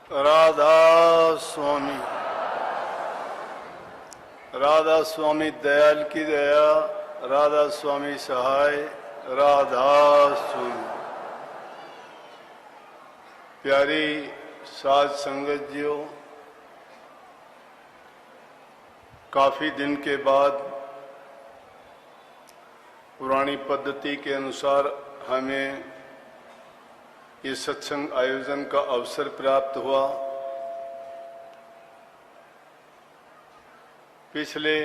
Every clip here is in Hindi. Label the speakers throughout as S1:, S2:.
S1: राधा स्वामी, राधा स्वामी दयाल की दया, राधा स्वामी सहाय, राधा स्वामी। प्यारी साध संगत जियो, काफी दिन के बाद पुरानी पद्धति के अनुसार हमें ये सत्संग आयोजन का अवसर प्राप्त हुआ। पिछले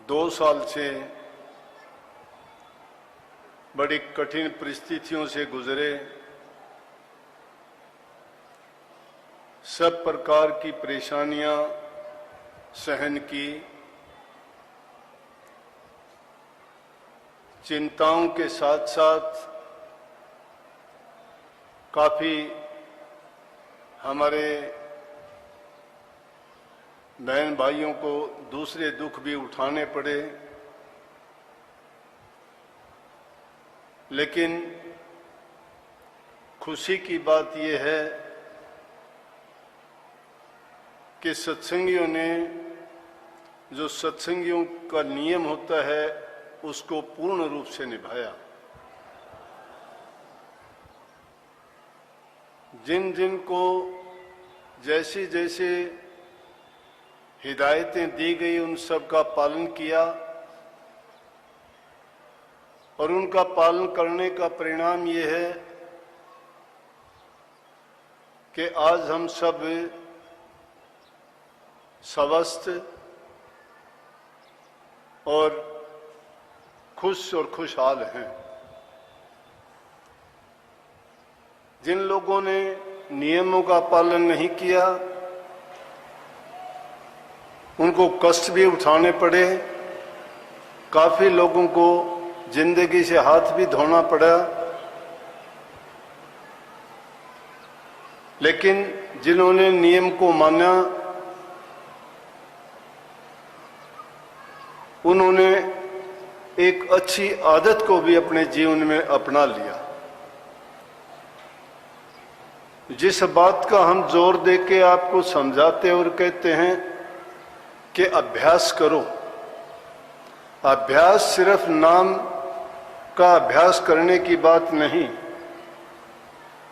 S1: 2 साल से बड़ी कठिन परिस्थितियों से गुजरे, सब प्रकार की परेशानियां सहन की, चिंताओं के साथ साथ काफी हमारे बहन भाइयों को दूसरे दुख भी उठाने पड़े, लेकिन खुशी की बात यह है कि सत्संगियों ने जो सत्संगियों का नियम होता है उसको पूर्ण रूप से निभाया। जिन जिन को जैसी जैसे हिदायतें दी गई उन सब का पालन किया, और उनका पालन करने का परिणाम ये है कि आज हम सब स्वस्थ और खुश और खुशहाल हैं। जिन लोगों ने नियमों का पालन नहीं किया उनको कष्ट भी उठाने पड़े, काफी लोगों को जिंदगी से हाथ भी धोना पड़ा, लेकिन जिन्होंने नियम को माना उन्होंने एक अच्छी आदत को भी अपने जीवन में अपना लिया। जिस बात का हम जोर देके आपको समझाते और कहते हैं कि अभ्यास करो, अभ्यास सिर्फ नाम का अभ्यास करने की बात नहीं,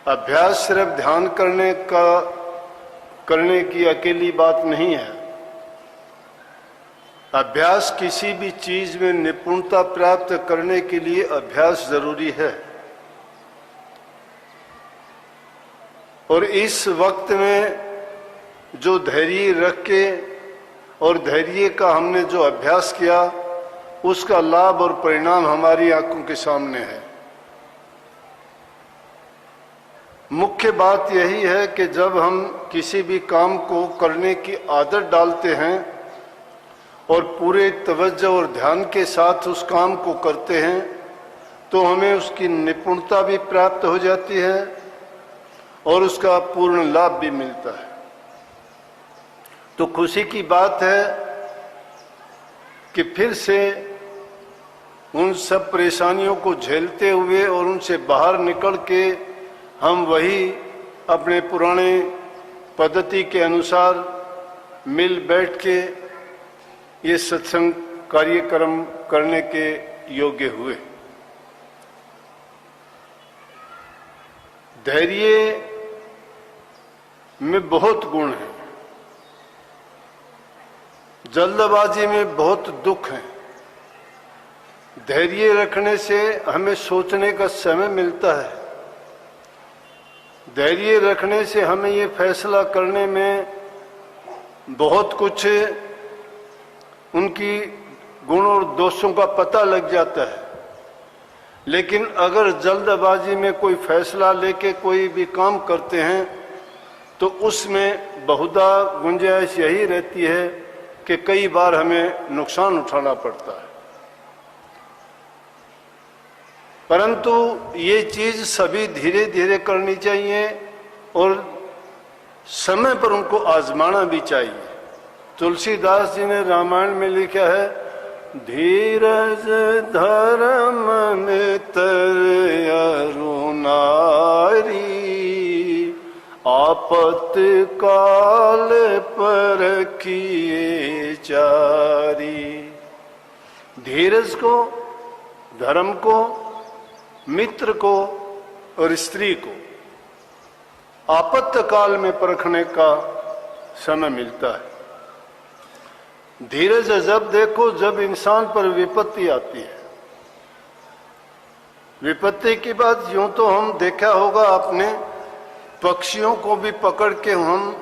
S1: अभ्यास सिर्फ ध्यान करने की अकेली बात नहीं है। अभ्यास किसी भी चीज में निपुणता प्राप्त करने के लिए अभ्यास जरूरी है। और इस वक्त में जो धैर्य रख के और धैर्य का हमने जो अभ्यास किया उसका लाभ और परिणाम हमारी आंखों के सामने है। मुख्य बात यही है कि जब हम किसी भी काम को करने की आदत डालते हैं और पूरे तवज्जो और ध्यान के साथ उस काम को करते हैं तो हमें उसकी निपुणता भी प्राप्त हो जाती है और उसका पूर्ण लाभ भी मिलता है। तो खुशी की बात है कि फिर से उन सब परेशानियों को झेलते हुए और उनसे बाहर निकल के हम वही अपने पुराने पद्धति के अनुसार मिल बैठ के ये सत्संग कार्यक्रम करने के योग्य हुए। धैर्य में बहुत गुण है, जल्दबाजी में बहुत दुख है। धैर्य रखने से हमें सोचने का समय मिलता है, धैर्य रखने से हमें ये फैसला करने में बहुत कुछ उनकी गुण और दोषों का पता लग जाता है। लेकिन अगर जल्दबाजी में कोई फैसला लेके कोई भी काम करते हैं तो उसमें बहुधा गुंजाइश यही रहती है कि कई बार हमें नुकसान उठाना पड़ता है। परंतु ये चीज सभी धीरे धीरे करनी चाहिए और समय पर उनको आजमाना भी चाहिए। तुलसीदास जी ने रामायण में लिखा है, धीरज धर्म मित्र अरु नारी, आपत्काल परखिए चारी। धीरज को, धर्म को, मित्र को और स्त्री को आपत्तकाल में परखने का समय मिलता है। धीरज जब देखो जब इंसान पर विपत्ति आती है। विपत्ति की बात यूं तो हम देखा होगा, अपने पक्षियों को भी पकड़ के हम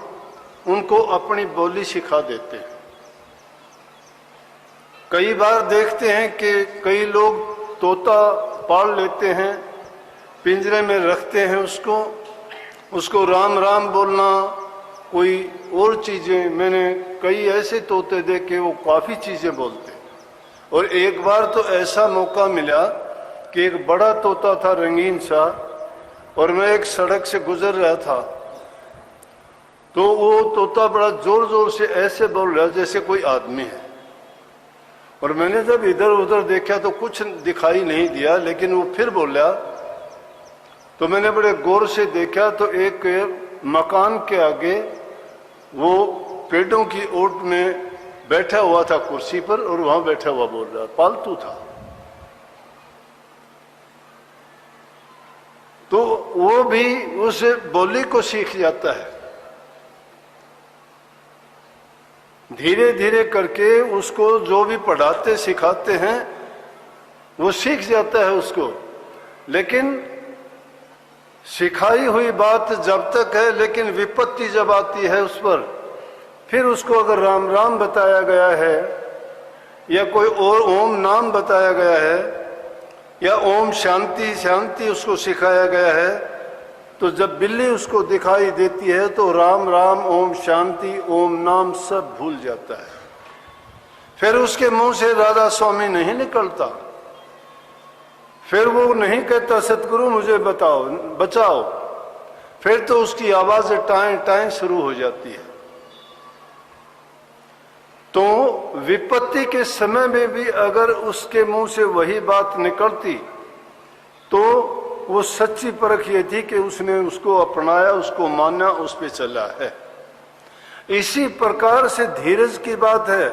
S1: उनको अपनी बोली सिखा देते हैं। कई बार देखते हैं कि कई लोग तोता पाल लेते हैं, पिंजरे में रखते हैं उसको राम राम बोलना, कोई और चीजें। मैंने कई ऐसे तोते देखे वो काफी चीजें बोलते। और एक बार तो ऐसा मौका मिला कि एक बड़ा तोता था रंगीन सा, और मैं एक सड़क से गुजर रहा था तो वो तोता बड़ा जोर जोर से ऐसे बोल रहा जैसे कोई आदमी है। और मैंने जब इधर उधर देखा तो कुछ दिखाई नहीं दिया, लेकिन वो फिर बोला तो मैंने बड़े गौर से देखा तो एक मकान के आगे वो पेड़ों की ओट में बैठा हुआ था कुर्सी पर, और वहां बैठा हुआ बोल रहा, पालतू था। तो वो भी उस बोली को सीख जाता है। धीरे धीरे करके उसको जो भी पढ़ाते सिखाते हैं वो सीख जाता है उसको। लेकिन सिखाई हुई बात जब तक है, लेकिन विपत्ति जब आती है उस पर, फिर उसको अगर राम राम बताया गया है या कोई और ओम नाम बताया गया है या ओम शांति शांति उसको सिखाया गया है, तो जब बिल्ली उसको दिखाई देती है तो राम राम ओम शांति ओम नाम सब भूल जाता है। फिर उसके मुंह से राधा स्वामी नहीं निकलता, फिर वो नहीं कहता सतगुरु मुझे बताओ बचाओ, फिर तो उसकी आवाज टाएं टाएं शुरू हो जाती है। तो विपत्ति के समय में भी अगर उसके मुंह से वही बात निकलती तो वो सच्ची परख ये थी कि उसने उसको अपनाया, उसको माना, उस पे चला है। इसी प्रकार से धीरज की बात है।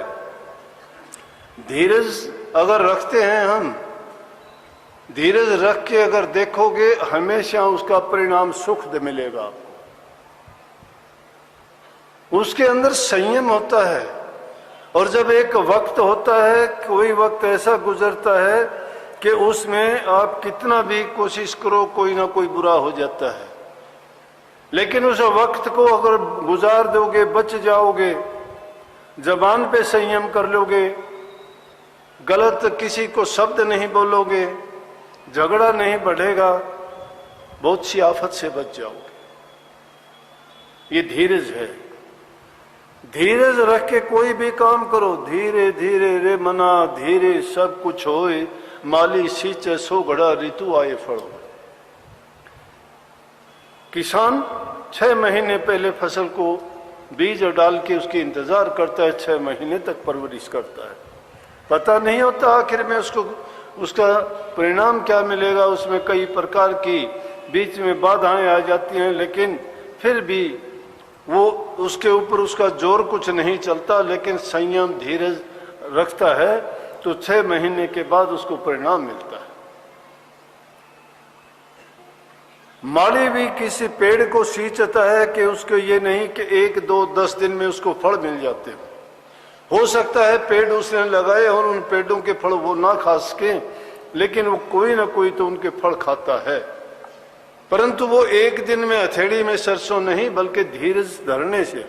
S1: धीरज अगर रखते हैं हम, धीरज रख के अगर देखोगे हमेशा उसका परिणाम सुख मिलेगा आपको। उसके अंदर संयम होता है। और जब एक वक्त होता है, कोई वक्त ऐसा गुजरता है कि उसमें आप कितना भी कोशिश करो कोई ना कोई बुरा हो जाता है, लेकिन उस वक्त को अगर गुजार दोगे बच जाओगे, जबान पे संयम कर लोगे, गलत किसी को शब्द नहीं बोलोगे, झगड़ा नहीं बढ़ेगा, बहुत सी आफत से बच जाओगे। ये धीरज है। धीरज रख के कोई भी काम करो। धीरे धीरे रे मना धीरे सब कुछ होए, माली सींचे सो घड़ा ऋतु आए फड़ो। किसान 6 महीने पहले फसल को बीज डाल के उसकी इंतजार करता है, 6 महीने तक परवरिश करता है। पता नहीं होता आखिर में उसको उसका परिणाम क्या मिलेगा। उसमें कई प्रकार की बीच में बाधाएं आ जाती हैं, लेकिन फिर भी वो उसके ऊपर उसका जोर कुछ नहीं चलता, लेकिन संयम धीरज रखता है तो 6 महीने के बाद उसको परिणाम मिलता है। माली भी किसी पेड़ को सींचता है कि उसको ये नहीं कि 1, 2, 10 दिन में उसको फल मिल जाते हो सकता है पेड़ उसने लगाए और उन पेड़ों के फल वो ना खा सके, लेकिन वो कोई ना कोई तो उनके फल खाता है। परंतु वो एक दिन में हथेली में सरसों नहीं, बल्कि धीरज धरने से।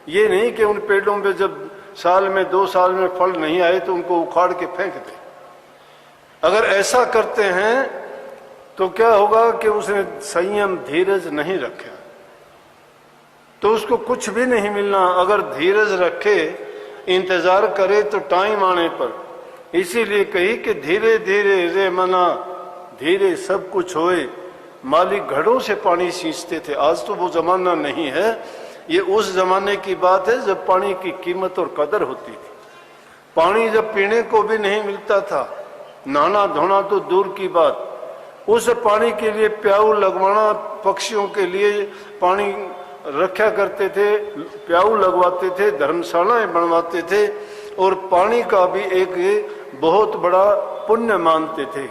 S1: ये नहीं कि उन पेड़ों पे जब साल में 2 साल में फल नहीं आए तो उनको उखाड़ के फेंक दे। अगर ऐसा करते हैं तो क्या होगा कि उसने संयम धीरज नहीं रखा तो उसको कुछ भी नहीं मिलना। अगर धीरज रखे, इंतजार करे तो टाइम आने पर, इसीलिए कही कि धीरे धीरे रे मना धीरे सब कुछ होए। माली घड़ों से पानी सींचते थे, आज तो वो जमाना नहीं है। ये उस जमाने की बात है जब पानी की कीमत और कदर होती थी। पानी जब पीने को भी नहीं मिलता था, नहाना धोना तो दूर की बात, उस पानी के लिए प्याऊ लगवाना, पक्षियों के लिए पानी रखा करते थे, प्याऊ लगवाते थे, धर्मशालाएं बनवाते थे और पानी का भी एक बहुत बड़ा पुण्य मानते थे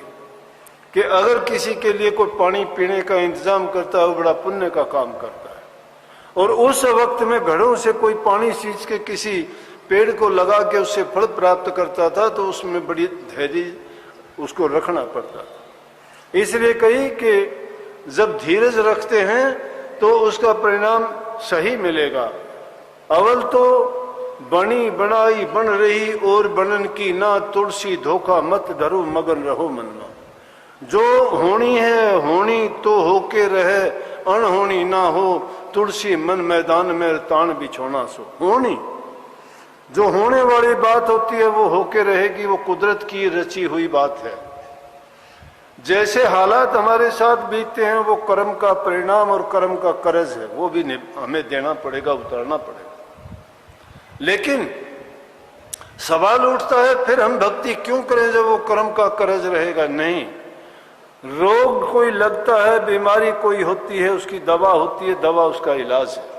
S1: कि अगर किसी के लिए कोई पानी पीने का इंतजाम करता है वो बड़ा पुण्य का काम करता है। और उस वक्त में घड़ों से कोई पानी सींच के किसी पेड़ को लगा के उससे फल प्राप्त करता था तो उसमें बड़ी धैर्य उसको रखना पड़ता था। इसलिए कही कि जब धीरज रखते हैं तो उसका परिणाम सही मिलेगा। अवल तो बनी बनाई बन रही और बनन की ना तुलसी धोखा मत धरो मगन रहो मन में। जो होनी है होनी तो होके रहे, अनहोनी ना हो तुलसी मन मैदान में तान बिछोना सो। होनी जो होने वाली बात होती है वो होके रहेगी, वो कुदरत की रची हुई बात है। जैसे हालात हमारे साथ बीतते हैं वो कर्म का परिणाम और कर्म का कर्ज है, वो भी हमें देना पड़ेगा, उतारना पड़ेगा। लेकिन सवाल उठता है फिर हम भक्ति क्यों करें जब वो कर्म का कर्ज रहेगा? नहीं, रोग कोई लगता है, बीमारी कोई होती है, उसकी दवा होती है, दवा उसका इलाज है।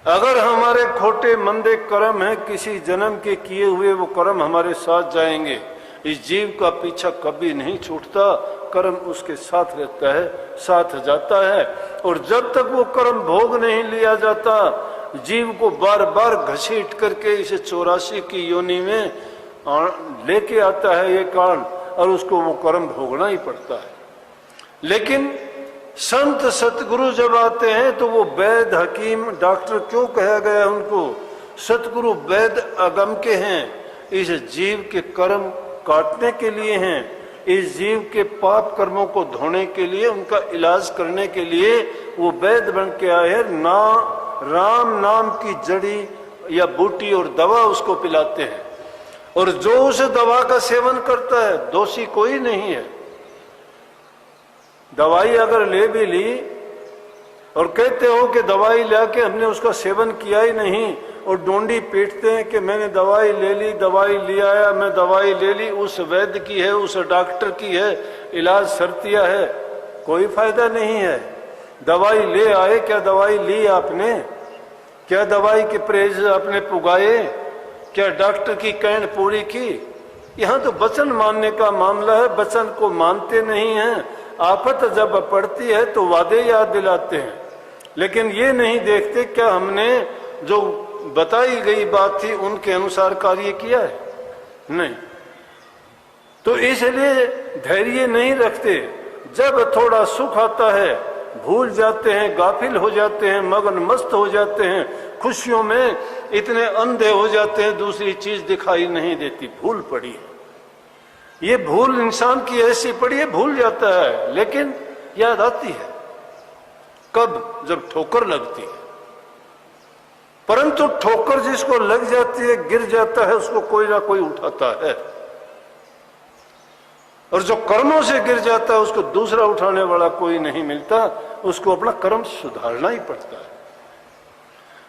S1: अगर हमारे खोटे मंदे कर्म हैं किसी जन्म के किए हुए, वो कर्म हमारे साथ जाएंगे। इस जीव का पीछा कभी नहीं छूटता, कर्म उसके साथ रहता है, साथ जाता है। और जब तक वो कर्म भोग नहीं लिया जाता, जीव को बार बार घसीट करके इसे 84 की योनि में लेके आता है ये कान, और उसको वो कर्म भोगना ही पड़ता है। लेकिन संत सतगुरु जब आते हैं तो वो वैद्य हकीम डॉक्टर क्यों कहा गया उनको? सतगुरु वैद्य अगम के हैं, इस जीव के कर्म काटने के लिए हैं, इस जीव के पाप कर्मों को धोने के लिए, उनका इलाज करने के लिए वो वैद्य बन के आए हैं। ना राम नाम की जड़ी या बूटी और दवा उसको पिलाते हैं, और जो उस दवा का सेवन करता है दोषी कोई नहीं है। दवाई अगर ले भी ली और कहते हो कि दवाई लाके हमने उसका सेवन किया ही नहीं, और डोंडी पीटते हैं कि मैंने दवाई ले ली, दवाई ले आया, मैं दवाई ले ली, उस वैद्य की है, उस डॉक्टर की है, इलाज सरतिया है, कोई फायदा नहीं है। दवाई ले आए, क्या दवाई ली आपने? क्या दवाई के परहेज आपने पुगाए? क्या डॉक्टर की कहन पूरी की? यहाँ तो वचन मानने का मामला है, वचन को मानते नहीं हैं। आफत जब पड़ती है तो वादे याद दिलाते हैं, लेकिन ये नहीं देखते क्या हमने जो बताई गई बात थी उनके अनुसार कार्य किया है? नहीं। तो इसलिए धैर्य नहीं रखते। जब थोड़ा सुख आता है भूल जाते हैं, गाफिल हो जाते हैं, मगन मस्त हो जाते हैं, खुशियों में इतने अंधे हो जाते हैं, दूसरी चीज दिखाई नहीं देती, भूल पड़ी है। ये भूल इंसान की ऐसी पड़ी है, भूल जाता है, लेकिन याद आती है कब? जब ठोकर लगती है। परंतु ठोकर जिसको लग जाती है, गिर जाता है, उसको कोई ना कोई उठाता है, और जो कर्मों से गिर जाता है उसको दूसरा उठाने वाला कोई नहीं मिलता, उसको अपना कर्म सुधारना ही पड़ता है।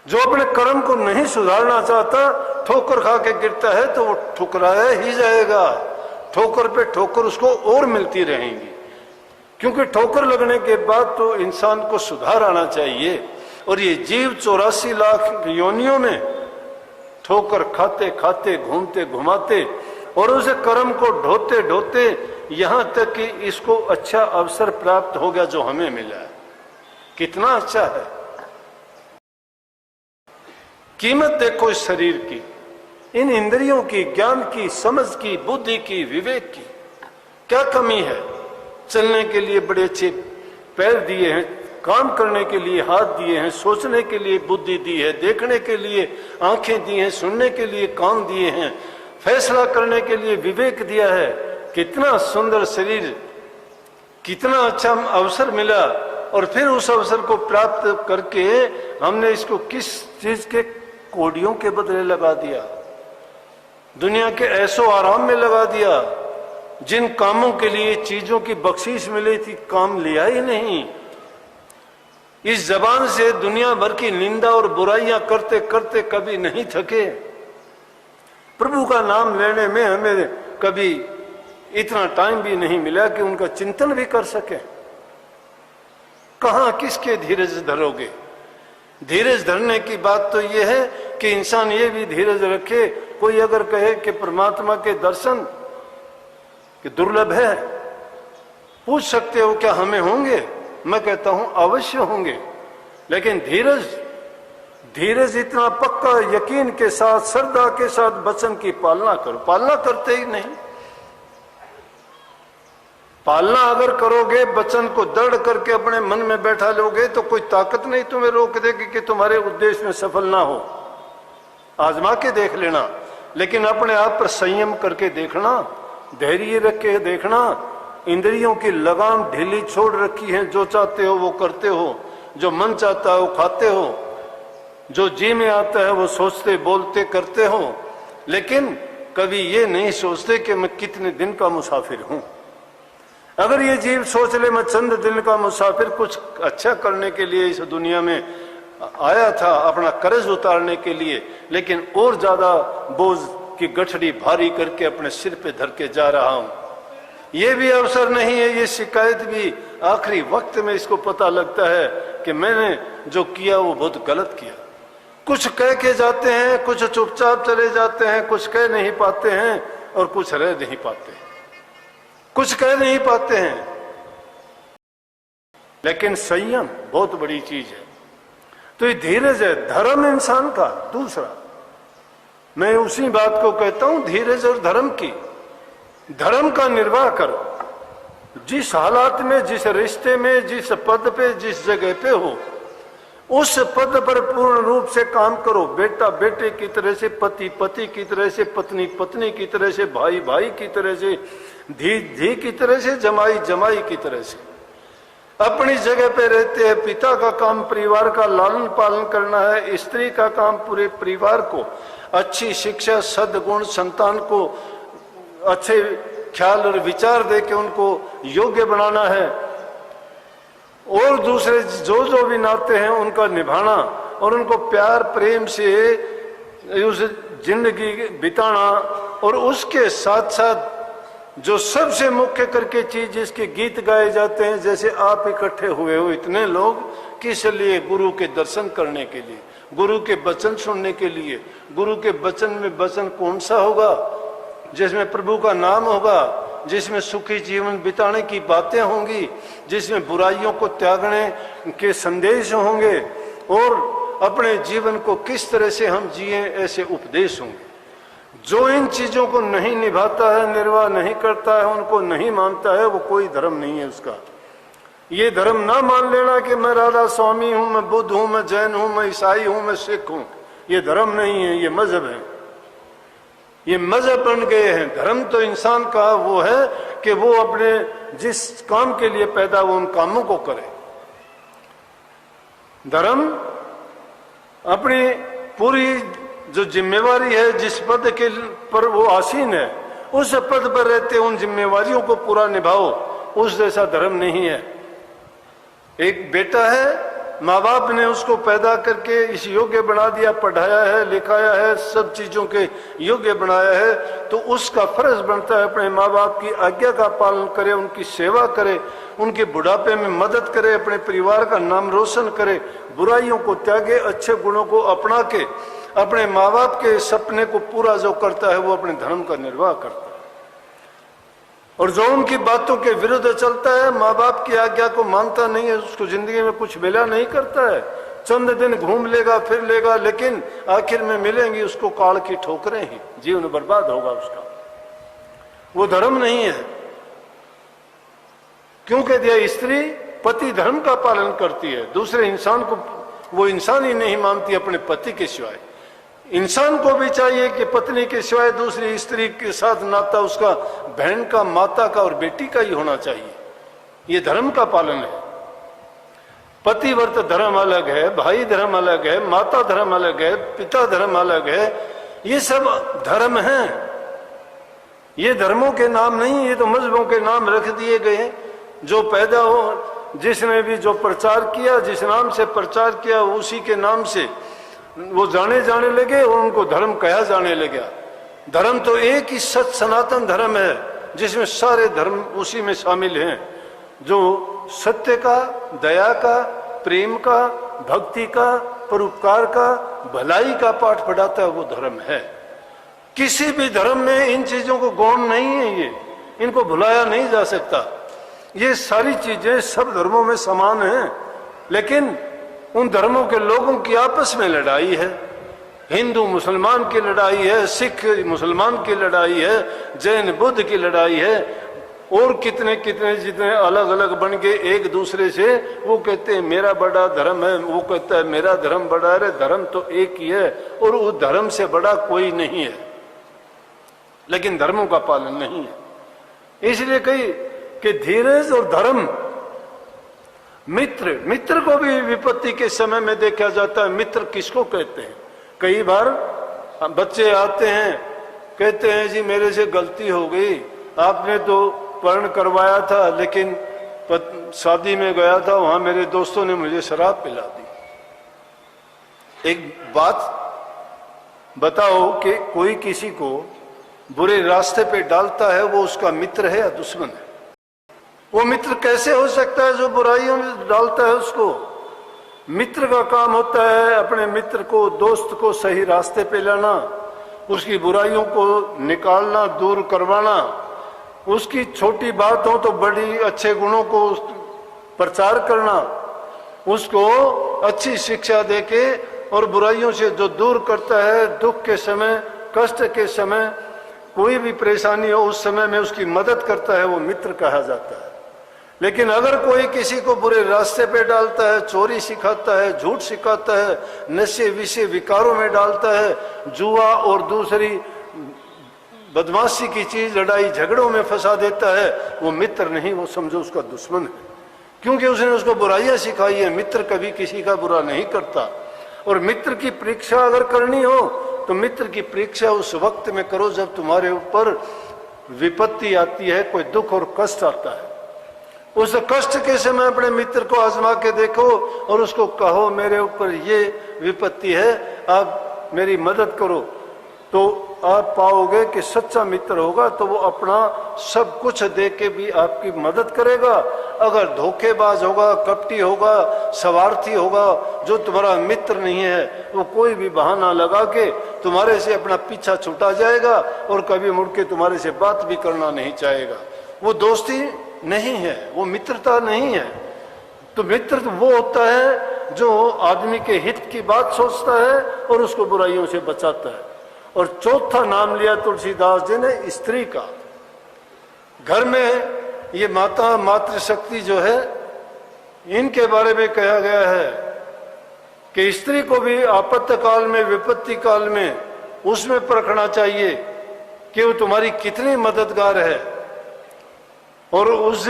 S1: जो अपने कर्म को नहीं सुधारना चाहता, ठोकर खा के गिरता है तो वो ठुकराया ही जाएगा, ठोकर पे ठोकर उसको और मिलती रहेंगी। क्योंकि ठोकर लगने के बाद तो इंसान को सुधार आना चाहिए, और ये जीव 84 लाख योनियों में ठोकर खाते खाते, घूमते घुमाते, और उसे कर्म को ढोते ढोते यहां तक कि इसको अच्छा अवसर प्राप्त हो गया जो हमें मिला है। कितना अच्छा है। कीमत देखो इस शरीर की, इन इंद्रियों की, ज्ञान की, समझ की, बुद्धि की, विवेक की क्या कमी है? चलने के लिए बड़े अच्छे पैर दिए हैं, काम करने के लिए हाथ दिए हैं, सोचने के लिए बुद्धि दी है, देखने के लिए आंखें दी हैं, सुनने के लिए कान दिए हैं, फैसला करने के लिए विवेक दिया है। कितना सुंदर शरीर, कितना अच्छा अवसर मिला, और फिर उस अवसर को प्राप्त करके हमने इसको किस चीज के कोडियों के बदले लगा दिया, दुनिया के ऐसो आराम में लगा दिया। जिन कामों के लिए चीजों की बख्शीश मिली थी, काम लिया ही नहीं। इस जबान से दुनिया भर की निंदा और बुराइयां करते करते कभी नहीं थके। प्रभु का नाम लेने में हमें कभी इतना टाइम भी नहीं मिला कि उनका चिंतन भी कर सके। कहां किसके धीरज धरोगे? धीरज धरने की बात तो यह है कि इंसान ये भी धीरज रखे, कोई अगर कहे कि परमात्मा के दर्शन कि दुर्लभ है, पूछ सकते हो क्या हमें होंगे? मैं कहता हूं अवश्य होंगे, लेकिन धीरज इतना पक्का यकीन के साथ, श्रद्धा के साथ वचन की पालना करो। पालना करते ही नहीं। पालना अगर करोगे, वचन को दृढ़ करके अपने मन में बैठा लोगे, तो कोई ताकत नहीं तुम्हें रोक देगी कि तुम्हारे उद्देश्य में सफल ना हो। आजमा के देख लेना, लेकिन अपने आप पर संयम करके देखना, धैर्य रख के देखना। इंद्रियों की लगाम ढीली छोड़ रखी है, जो चाहते हो वो करते हो, जो मन चाहता है वो खाते हो, जो जी में आता है वो सोचते बोलते करते हो, लेकिन कभी ये नहीं सोचते कि मैं कितने दिन का मुसाफिर हूं। अगर ये जीव सोच ले मैं चंद दिन का मुसाफिर, कुछ अच्छा करने के लिए इस दुनिया में आया था, अपना कर्ज उतारने के लिए, लेकिन और ज्यादा बोझ की गठड़ी भारी करके अपने सिर पे धर के जा रहा हूं, ये भी अवसर नहीं है। ये शिकायत भी आखिरी वक्त में इसको पता लगता है कि मैंने जो किया वो बहुत गलत किया। कुछ कह के जाते हैं, कुछ चुपचाप चले जाते हैं, कुछ कह नहीं पाते हैं और कुछ रह नहीं पाते, कुछ कह नहीं पाते हैं। लेकिन संयम बहुत बड़ी चीज है। तो ये धीरज है धर्म इंसान का। दूसरा, मैं उसी बात को कहता हूं, धीरज और धर्म की। धर्म का निर्वाह करो, जिस हालात में, जिस रिश्ते में, जिस पद पे, जिस जगह पे हो, उस पद पर पूर्ण रूप से काम करो। बेटा बेटे की तरह से, पति पति की तरह से, पत्नी पत्नी की तरह से, भाई भाई की तरह से, धी धी की तरह से, जमाई जमाई की तरह से। अपनी जगह पे रहते हैं। पिता का काम परिवार का लालन पालन करना है, स्त्री का काम पूरे परिवार को अच्छी शिक्षा, सद्गुण, संतान को अच्छे ख्याल और विचार दे के उनको योग्य बनाना है, और दूसरे जो भी नाते हैं उनका निभाना और उनको प्यार प्रेम से उस जिंदगी बिताना। और उसके साथ साथ जो सबसे मुख्य करके चीज, जिसके गीत गाए जाते हैं, जैसे आप इकट्ठे हुए हो इतने लोग, किस लिए? गुरु के दर्शन करने के लिए, गुरु के वचन सुनने के लिए। गुरु के वचन में वचन कौन सा होगा? जिसमें प्रभु का नाम होगा, जिसमें सुखी जीवन बिताने की बातें होंगी, जिसमें बुराइयों को त्यागने के संदेश होंगे, और अपने जीवन को किस तरह से हम जिए ऐसे उपदेश होंगे। जो इन चीजों को नहीं निभाता है, निर्वाह नहीं करता है, उनको नहीं मानता है, वो कोई धर्म नहीं है उसका। ये धर्म ना मान लेना कि मैं राधा स्वामी हूं, मैं बुद्ध हूं, मैं जैन हूं, मैं ईसाई हूं, मैं सिख हूं, ये धर्म नहीं है, ये मजहब है। ये मजहब बन गए हैं। धर्म तो इंसान का वो है कि वो अपने जिस काम के लिए पैदा वो उन कामों को करे। धर्म अपनी पूरी जो जिम्मेवारी है, जिस पद के पर वो आसीन है, उस पद पर रहते उन जिम्मेवारियों को पूरा निभाओ, उस जैसा धर्म नहीं है। एक बेटा है, माँ बाप ने उसको पैदा करके इस योग्य बना दिया, पढ़ाया है, लिखाया है, सब चीजों के योग्य बनाया है, तो उसका फर्ज बनता है अपने माँ बाप की आज्ञा का पालन करे, उनकी सेवा करे, उनके बुढ़ापे में मदद करे, अपने परिवार का नाम रोशन करे, बुराइयों को त्यागे, अच्छे गुणों को अपना के अपने माँ बाप के सपने को पूरा जो करता है वो अपने धर्म का निर्वाह करता है। और जो उनकी बातों के विरुद्ध चलता है, माँ बाप की आज्ञा को मानता नहीं है, उसको जिंदगी में कुछ मिला नहीं करता है। चंद दिन घूम लेगा फिर लेगा, लेकिन आखिर में मिलेंगी उसको काल की ठोकरें ही, जीवन बर्बाद होगा उसका। वो धर्म नहीं है। क्यों कह दिया? स्त्री पति धर्म का पालन करती है, दूसरे इंसान को वो इंसान ही नहीं मानती अपने पति के सिवाय। इंसान को भी चाहिए कि पत्नी के सिवाय दूसरी स्त्री के साथ नाता उसका बहन का, माता का और बेटी का ही होना चाहिए। ये धर्म का पालन है। पतिव्रत धर्म अलग है, भाई धर्म अलग है, माता धर्म अलग है, पिता धर्म अलग है। ये सब धर्म हैं। ये धर्मों के नाम नहीं, ये तो मजहबों के नाम रख दिए गए हैं। जो पैदा हो, जिसने भी जो प्रचार किया, जिस नाम से प्रचार किया, उसी के नाम से वो जाने लगे और उनको धर्म कहा जाने लगा। धर्म तो एक ही सच सनातन धर्म है, जिसमें सारे धर्म उसी में शामिल हैं, जो सत्य का, दया का, प्रेम का, भक्ति का, परोपकार का, भलाई का पाठ पढ़ाता है वो धर्म है। किसी भी धर्म में इन चीजों को गौण नहीं है, ये इनको भुलाया नहीं जा सकता। ये सारी चीजें सब धर्मों में समान हैं, लेकिन उन धर्मों के लोगों की आपस में लड़ाई है। हिंदू मुसलमान की लड़ाई है, सिख मुसलमान की लड़ाई है, जैन बुद्ध की लड़ाई है, और कितने कितने जितने अलग अलग बन के एक दूसरे से वो कहते हैं मेरा बड़ा धर्म है, वो कहता है मेरा धर्म बड़ा है। धर्म तो एक ही है और उस धर्म से बड़ा कोई नहीं है, लेकिन धर्मों का पालन नहीं है। इसलिए कही कि धीरज और धर्म, मित्र को भी विपत्ति के समय में देखा जाता है। मित्र किसको कहते हैं? कई बार बच्चे आते हैं, कहते हैं जी मेरे से गलती हो गई, आपने तो पर्ण करवाया था लेकिन शादी में गया था, वहां मेरे दोस्तों ने मुझे शराब पिला दी। एक बात बताओ कि कोई किसी को बुरे रास्ते पे डालता है, वो उसका मित्र है या दुश्मन है? वो मित्र कैसे हो सकता है जो बुराइयों में डालता है उसको? मित्र का काम होता है अपने मित्र को, दोस्त को सही रास्ते पे लाना, उसकी बुराइयों को निकालना, दूर करवाना, उसकी छोटी बात हो तो बड़ी अच्छे गुणों को प्रचार करना, उसको अच्छी शिक्षा देके, और बुराइयों से जो दूर करता है, दुख के समय, कष्ट के समय, कोई भी परेशानी हो उस समय में उसकी मदद करता है, वो मित्र कहा जाता है। लेकिन अगर कोई किसी को बुरे रास्ते पे डालता है, चोरी सिखाता है, झूठ सिखाता है, नशे विषय विकारों में डालता है, जुआ और दूसरी बदमाशी की चीज, लड़ाई झगड़ों में फंसा देता है, वो मित्र नहीं, वो समझो उसका दुश्मन है, क्योंकि उसने उसको बुराइयां सिखाई है। मित्र कभी किसी का बुरा नहीं करता। और मित्र की परीक्षा अगर करनी हो तो मित्र की परीक्षा उस वक्त में करो जब तुम्हारे ऊपर विपत्ति आती है, कोई दुख और कष्ट आता है। उस कष्ट के समय अपने मित्र को आजमा के देखो और उसको कहो मेरे ऊपर ये विपत्ति है, आप मेरी मदद करो, तो आप पाओगे कि सच्चा मित्र होगा तो वो अपना सब कुछ दे के भी आपकी मदद करेगा। अगर धोखेबाज होगा, कपटी होगा, स्वार्थी होगा, जो तुम्हारा मित्र नहीं है, वो कोई भी बहाना लगा के तुम्हारे से अपना पीछा छुटा जाएगा और कभी मुड़ के तुम्हारे से बात भी करना नहीं चाहेगा। वो दोस्ती नहीं है, वो मित्रता नहीं है। तो मित्र तो वो होता है जो आदमी के हित की बात सोचता है और उसको बुराइयों से बचाता है। और चौथा नाम लिया तुलसीदास जी ने स्त्री का। घर में ये माता मातृशक्ति जो है, इनके बारे में कहा गया है कि स्त्री को भी आपत्ति काल में, विपत्ति काल में उसमें परखना चाहिए कि वो तुम्हारी कितनी मददगार है। और उस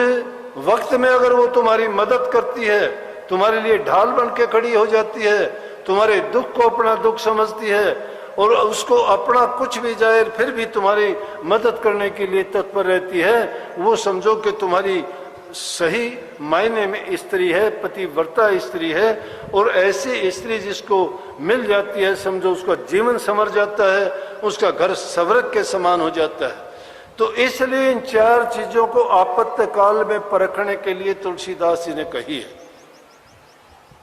S1: वक्त में अगर वो तुम्हारी मदद करती है, तुम्हारे लिए ढाल बन के खड़ी हो जाती है, तुम्हारे दुख को अपना दुख समझती है और उसको अपना कुछ भी जाए फिर भी तुम्हारी मदद करने के लिए तत्पर रहती है, वो समझो कि तुम्हारी सही मायने में स्त्री है, पतिव्रता स्त्री है। और ऐसी स्त्री जिसको मिल जाती है, समझो उसका जीवन संवर जाता है, उसका घर स्वर्ग के समान हो जाता है। तो इसलिए इन चार चीजों को आपत्ति काल में परखने के लिए तुलसीदास जी ने कही है।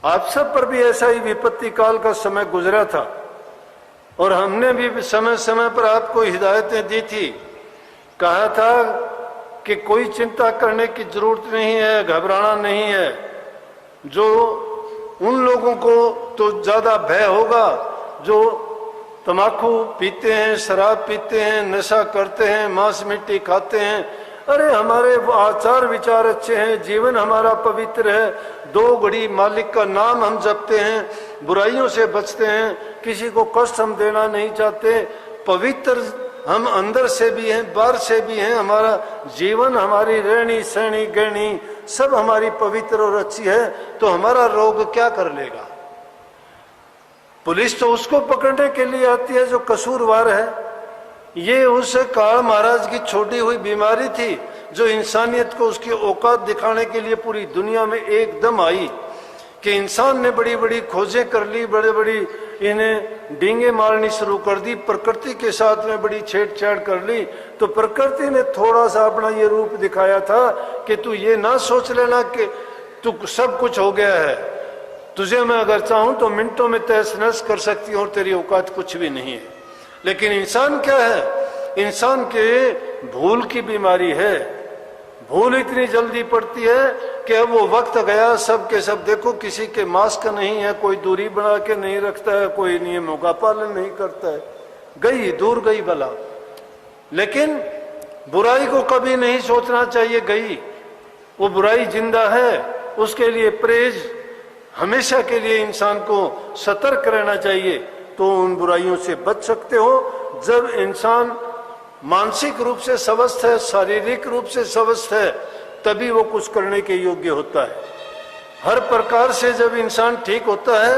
S1: आप सब पर भी ऐसा ही विपत्ति काल का समय गुजरा था और हमने भी समय समय पर आपको हिदायतें दी थी। कहा था कि कोई चिंता करने की जरूरत नहीं है, घबराना नहीं है। जो उन लोगों को तो ज्यादा भय होगा जो तंबाकू पीते हैं, शराब पीते हैं, नशा करते हैं, मांस मिट्टी खाते हैं। अरे हमारे आचार विचार अच्छे हैं, जीवन हमारा पवित्र है, 2 घड़ी मालिक का नाम हम जपते हैं, बुराइयों से बचते हैं, किसी को कष्ट हम देना नहीं चाहते, पवित्र हम अंदर से भी हैं, बाहर से भी हैं, हमारा जीवन, हमारी रहनी सहनी गहनी सब हमारी पवित्र और अच्छी है, तो हमारा रोग क्या कर लेगा? पुलिस तो उसको पकड़ने के लिए आती है जो कसूरवार है। ये उस काल महाराज की छोटी हुई बीमारी थी जो इंसानियत को उसकी औकात दिखाने के लिए पूरी दुनिया में एकदम आई कि इंसान ने बड़ी बड़ी खोजें कर ली, बड़े बड़ी इन्हें डींगे मारनी शुरू कर दी, प्रकृति के साथ में बड़ी छेड़छाड़ कर ली। तो प्रकृति ने थोड़ा सा अपना ये रूप दिखाया था कि तू ये ना सोच लेना कि तू सब कुछ हो गया है, तुझे मैं अगर चाहूं तो मिनटों में तहस नहस कर सकती हूं और तेरी औकात कुछ भी नहीं है। लेकिन इंसान क्या है, इंसान के भूल की बीमारी है। भूल इतनी जल्दी पड़ती है कि अब वो वक्त गया, सब के सब देखो किसी के मास्क नहीं है, कोई दूरी बना के नहीं रखता है, कोई नियमों का पालन नहीं करता है, गई दूर गई बला। लेकिन बुराई को कभी नहीं सोचना चाहिए गई, वो बुराई जिंदा है, उसके लिए परहेज हमेशा के लिए इंसान को सतर्क रहना चाहिए, तो उन बुराइयों से बच सकते हो। जब इंसान मानसिक रूप से स्वस्थ है, शारीरिक रूप से स्वस्थ है, तभी वो कुछ करने के योग्य होता है। हर प्रकार से जब इंसान ठीक होता है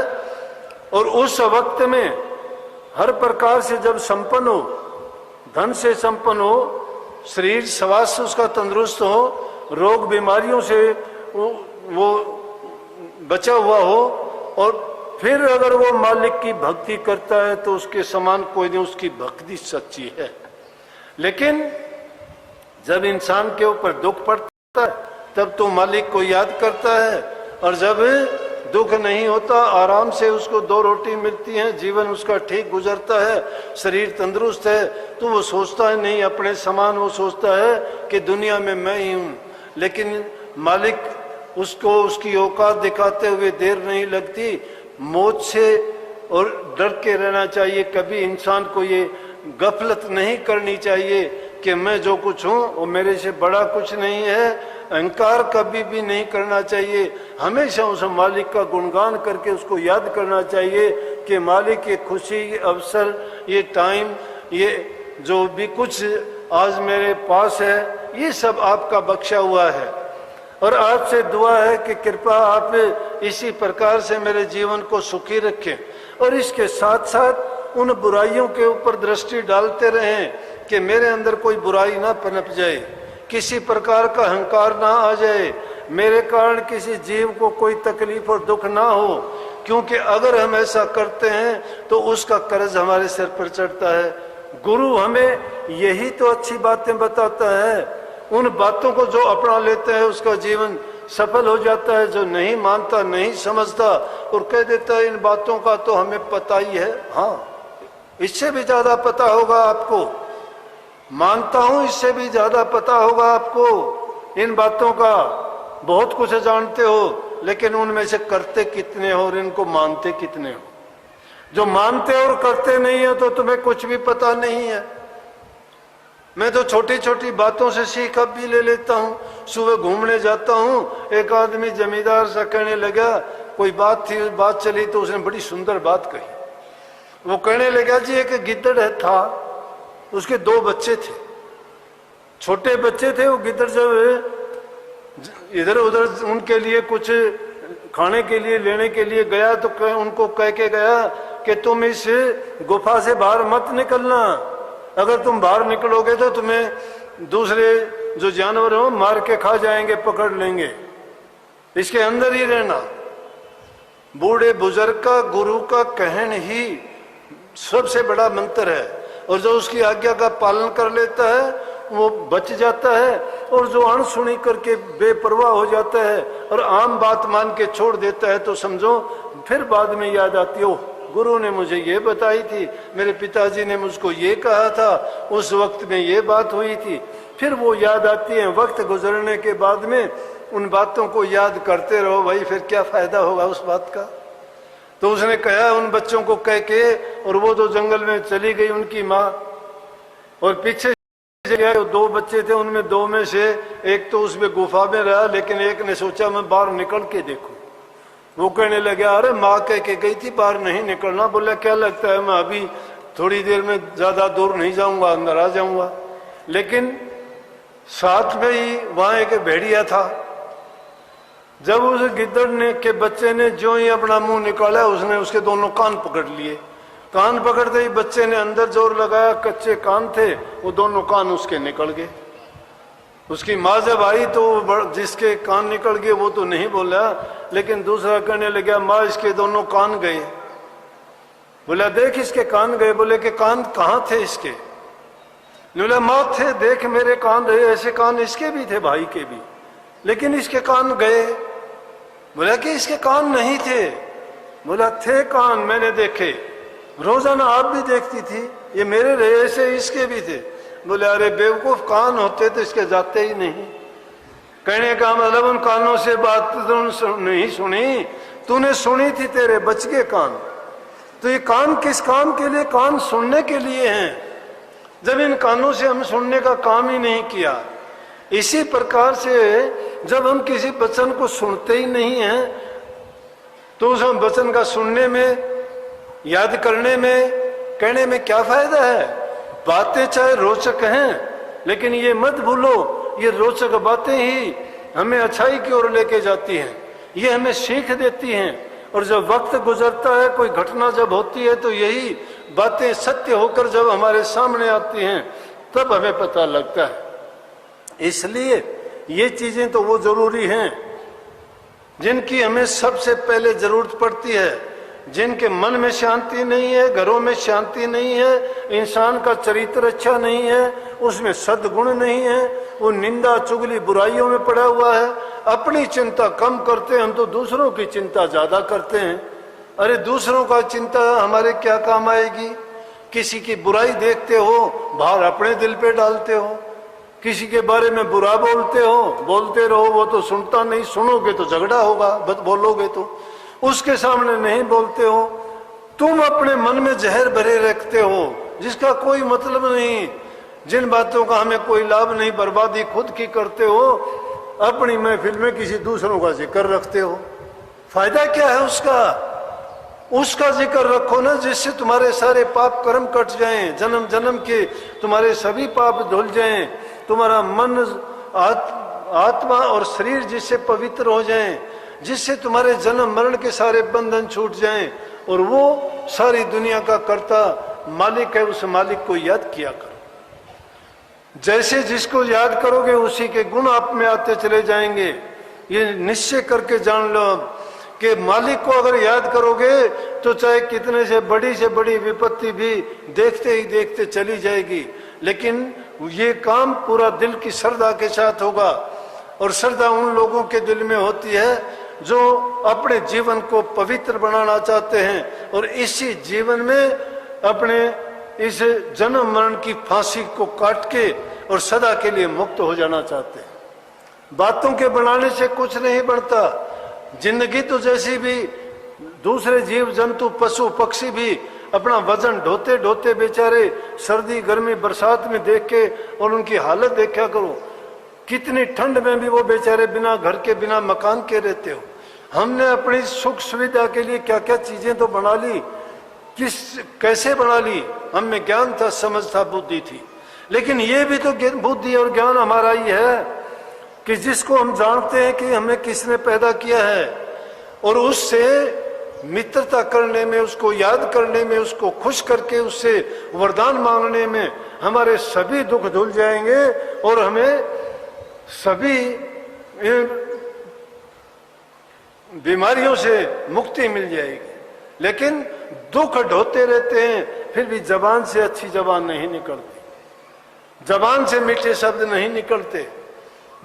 S1: और उस वक्त में हर प्रकार से जब संपन्न हो, धन से संपन्न हो, शरीर स्वास्थ्य उसका तंदुरुस्त हो, रोग बीमारियों से वो बचा हुआ हो, और फिर अगर वो मालिक की भक्ति करता है तो उसके समान कोई नहीं, उसकी भक्ति सच्ची है। लेकिन जब इंसान के ऊपर दुख पड़ता है तब तो मालिक को याद करता है, और जब दुख नहीं होता, आराम से उसको 2 रोटी मिलती हैं, जीवन उसका ठीक गुजरता है, शरीर तंदुरुस्त है, तो वो सोचता है नहीं अपने समान, वो सोचता है कि दुनिया में मैं ही हूं। लेकिन मालिक उसको उसकी औकात दिखाते हुए देर नहीं लगती। मौत से और डर के रहना चाहिए, कभी इंसान को ये गफलत नहीं करनी चाहिए कि मैं जो कुछ हूं वो मेरे से बड़ा कुछ नहीं है। अहंकार कभी भी नहीं करना चाहिए, हमेशा उस मालिक का गुणगान करके उसको याद करना चाहिए कि मालिक ये खुशी, ये अवसर, ये टाइम, ये जो भी कुछ आज मेरे पास है, ये सब आपका बख्शा हुआ है, और आपसे दुआ है कि कृपा आप इसी प्रकार से मेरे जीवन को सुखी रखें। और इसके साथ साथ उन बुराइयों के ऊपर दृष्टि डालते रहें कि मेरे अंदर कोई बुराई ना पनप जाए, किसी प्रकार का अहंकार ना आ जाए, मेरे कारण किसी जीव को कोई तकलीफ और दुख ना हो, क्योंकि अगर हम ऐसा करते हैं तो उसका कर्ज हमारे सिर पर चढ़ता है। गुरु हमें यही तो अच्छी बातें बताता है, उन बातों को जो अपना लेते हैं उसका जीवन सफल हो जाता है, जो नहीं मानता, नहीं समझता और कह देता है इन बातों का तो हमें पता ही है, हाँ इससे भी ज्यादा पता होगा आपको, मानता हूं इससे भी ज्यादा पता होगा आपको, इन बातों का बहुत कुछ जानते हो, लेकिन उनमें से करते कितने हो और इनको मानते कितने हो। जो मानते और करते नहीं हो तो तुम्हें कुछ भी पता नहीं है। मैं तो छोटी छोटी बातों से सीख अब भी ले लेता हूँ। सुबह घूमने जाता हूँ, एक आदमी जमींदार सा कहने लगा, कोई बात थी, बात चली तो उसने बड़ी सुंदर बात कही। वो कहने लगा जी एक गिद्दड़ है था, उसके 2 बच्चे थे, छोटे बच्चे थे। वो गिद्दड़ जब इधर उधर उनके लिए कुछ खाने के लिए लेने के लिए गया तो उनको कह के गया कि तुम इस गुफा से बाहर मत निकलना, अगर तुम बाहर निकलोगे तो तुम्हें दूसरे जो जानवर हो मार के खा जाएंगे, पकड़ लेंगे, इसके अंदर ही रहना। बूढ़े बुजुर्ग का, गुरु का कहन ही सबसे बड़ा मंत्र है, और जो उसकी आज्ञा का पालन कर लेता है वो बच जाता है, और जो अनसुनी करके बेपरवाह हो जाता है और आम बात मान के छोड़ देता है तो समझो फिर बाद में याद आती हो, गुरु ने मुझे ये बताई थी, मेरे पिताजी ने मुझको ये कहा था, उस वक्त में ये बात हुई थी। फिर वो याद आती है, वक्त गुजरने के बाद में उन बातों को याद करते रहो भाई, फिर क्या फायदा होगा उस बात का। तो उसने कहा उन बच्चों को कह के, और वो तो जंगल में चली गई उनकी माँ, और पीछे 2 बच्चे थे, उनमें 2 में से एक तो उसमें गुफा में रहा, लेकिन एक ने सोचा मैं बाहर निकल के देखूं। वो कहने लगा अरे माँ कह के गई थी बाहर नहीं निकलना। बोला क्या लगता है मैं अभी थोड़ी देर में ज्यादा दूर नहीं जाऊंगा, अंदर आ जाऊंगा। लेकिन साथ में ही वहां एक भेड़िया था। जब उस गिद्दड़ ने के बच्चे ने जो ही अपना मुंह निकाला, उसने उसके दोनों कान पकड़ लिए। कान पकड़ते ही बच्चे ने अंदर जोर लगाया, कच्चे कान थे, वो दोनों कान उसके निकल गए। उसकी माँ जब आई तो जिसके कान निकल गए वो तो नहीं बोला, लेकिन दूसरा कहने लगा माँ इसके दोनों कान गए। बोला देख इसके कान गए। बोले कि कान कहाँ थे इसके? बोला मौत थे, देख मेरे कान रहे, ऐसे कान इसके भी थे, भाई के भी, लेकिन इसके कान गए। बोला कि इसके कान नहीं थे। बोला थे कान, मैंने देखे, रोजाना आप भी देखती थी, ये मेरे रहे, ऐसे इसके भी थे। बोले अरे बेवकूफ, कान होते तो इसके जाते ही नहीं। कहने का मतलब उन कानों से बात तो नहीं सुनी, तूने सुनी थी, तेरे बच गए कान। तो ये कान किस काम के लिए? कान सुनने के लिए हैं, जब इन कानों से हम सुनने का काम ही नहीं किया। इसी प्रकार से जब हम किसी वचन को सुनते ही नहीं हैं तो उस वचन का सुनने में, याद करने में, कहने में क्या फायदा है? बातें चाहे रोचक हैं, लेकिन ये मत भूलो, ये रोचक बातें ही हमें अच्छाई की ओर लेके जाती हैं, ये हमें सीख देती हैं। और जब वक्त गुजरता है, कोई घटना जब होती है, तो यही बातें सत्य होकर जब हमारे सामने आती हैं, तब हमें पता लगता है। इसलिए ये चीजें तो वो जरूरी हैं जिनकी हमें सबसे पहले जरूरत पड़ती है। जिनके मन में शांति नहीं है, घरों में शांति नहीं है, इंसान का चरित्र अच्छा नहीं है, उसमें सद्गुण नहीं है, वो निंदा चुगली बुराइयों में पड़ा हुआ है, अपनी चिंता कम करते हैं, हम तो दूसरों की चिंता ज्यादा करते हैं। अरे दूसरों का चिंता हमारे क्या काम आएगी? किसी की बुराई देखते हो, भार अपने दिल पे डालते हो, किसी के बारे में बुरा बोलते हो, बोलते रहो, वो तो सुनता नहीं, सुनोगे तो झगड़ा होगा, बोलोगे तो उसके सामने नहीं बोलते हो। तुम अपने मन में जहर भरे रखते हो जिसका कोई मतलब नहीं, जिन बातों का हमें कोई लाभ नहीं, बर्बादी खुद की करते हो, अपनी महफिल में किसी दूसरों का जिक्र रखते हो। फायदा क्या है उसका? उसका जिक्र रखो ना जिससे तुम्हारे सारे पाप कर्म कट जाएं, जन्म जन्म के तुम्हारे सभी पाप धुल जाएं, तुम्हारा मन, आत्मा और शरीर जिससे पवित्र हो जाएं, जिससे तुम्हारे जन्म मरण के सारे बंधन छूट जाएं, और वो सारी दुनिया का कर्ता मालिक है, उस मालिक को याद किया करो। जैसे जिसको याद करोगे उसी के गुण आप में आते चले जाएंगे। ये निश्चय करके जान लो कि मालिक को अगर याद करोगे तो चाहे कितने से बड़ी विपत्ति भी देखते ही देखते चली जाएगी, लेकिन ये काम पूरा दिल की श्रद्धा के साथ होगा। और श्रद्धा उन लोगों के दिल में होती है जो अपने जीवन को पवित्र बनाना चाहते हैं और इसी जीवन में अपने इस जन्म मरण की फांसी को काट के और सदा के लिए मुक्त हो जाना चाहते हैं। बातों के बनाने से कुछ नहीं बढ़ता। जिंदगी तो जैसी भी, दूसरे जीव जंतु पशु पक्षी भी अपना वजन ढोते ढोते बेचारे सर्दी गर्मी बरसात में देख के, और उनकी हालत देखा करो, कितनी ठंड में भी वो बेचारे बिना घर के बिना मकान के रहते हो। हमने अपनी सुख सुविधा के लिए क्या क्या चीजें तो बना ली, कैसे बना ली, हमें ज्ञान था, समझ था, बुद्धि थी, लेकिन ये भी तो बुद्धि और ज्ञान हमारा ही है कि जिसको हम जानते हैं कि हमें किसने पैदा किया है, और उससे मित्रता करने में, उसको याद करने में, उसको खुश करके उससे वरदान मांगने में हमारे सभी दुख धुल जाएंगे और हमें सभी बीमारियों से मुक्ति मिल जाएगी। लेकिन दुख ढोते रहते हैं, फिर भी जबान से अच्छी जबान नहीं निकलती, जबान से मीठे शब्द नहीं निकलते।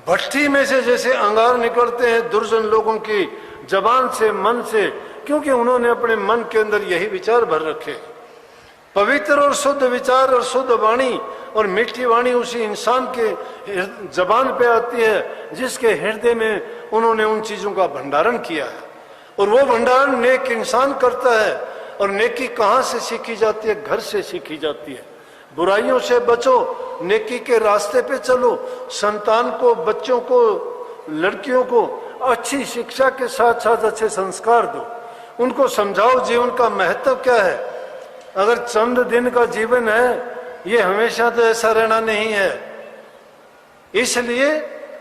S1: भट्टी में से जैसे अंगार निकलते हैं दुर्जन लोगों की जबान से, मन से, क्योंकि उन्होंने अपने मन के अंदर यही विचार भर रखे। पवित्र और शुद्ध विचार और शुद्ध वाणी और मीठी वाणी उसी इंसान के जबान पे आती है जिसके हृदय में उन्होंने उन चीजों का भंडारण किया है, और वो भंडारण नेक इंसान करता है। और नेकी कहाँ से सीखी जाती है? घर से सीखी जाती है। बुराइयों से बचो, नेकी के रास्ते पे चलो, संतान को, बच्चों को, लड़कियों को अच्छी शिक्षा के साथ साथ अच्छे संस्कार दो, उनको समझाओ जीवन का महत्व क्या है। अगर चंद दिन का जीवन है, ये हमेशा तो ऐसा रहना नहीं है। इसलिए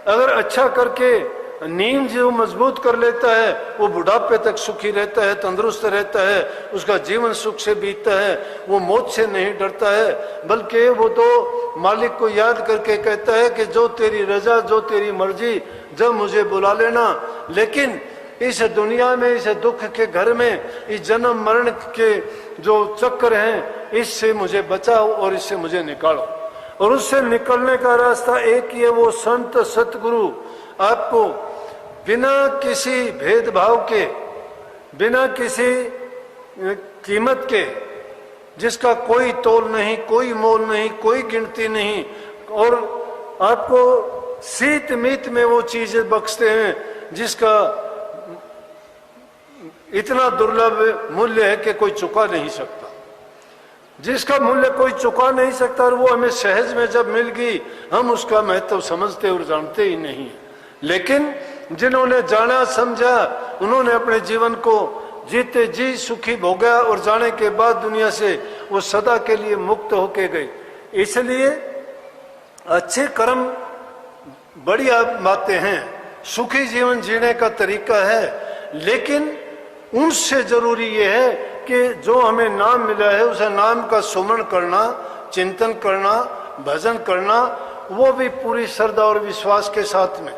S1: अगर अच्छा करके नींद जो मजबूत कर लेता है वो बुढ़ापे तक सुखी रहता है, तंदुरुस्त रहता है, उसका जीवन सुख से बीतता है, वो मौत से नहीं डरता है, बल्कि वो तो मालिक को याद करके कहता है कि जो तेरी रजा, जो तेरी मर्जी, जब मुझे बुला लेना। लेकिन इस दुनिया में, इस दुख के घर में, इस जन्म मरण के जो चक्र हैं, इससे मुझे बचाओ और इससे मुझे निकालो। और उससे निकलने का रास्ता एक ही है, वो संत सतगुरु आपको बिना किसी भेदभाव के, बिना किसी कीमत के, जिसका कोई तोल नहीं, कोई मोल नहीं, कोई गिनती नहीं, और आपको शीत मीत में वो चीजें बख्शते हैं जिसका इतना दुर्लभ मूल्य है कि कोई चुका नहीं सकता, जिसका मूल्य कोई चुका नहीं सकता। और वो हमें सहज में जब मिल गई, हम उसका महत्व समझते और जानते ही नहीं। लेकिन जिन्होंने जाना समझा, उन्होंने अपने जीवन को जीते जी सुखी भोगा और जाने के बाद दुनिया से वो सदा के लिए मुक्त होके गए। इसलिए अच्छे कर्म बढ़िया बातें हैं, सुखी जीवन जीने का तरीका है, लेकिन उनसे जरूरी ये है कि जो हमें नाम मिला है उसे नाम का सुमरण करना, चिंतन करना, भजन करना, वो भी पूरी श्रद्धा और विश्वास के साथ में।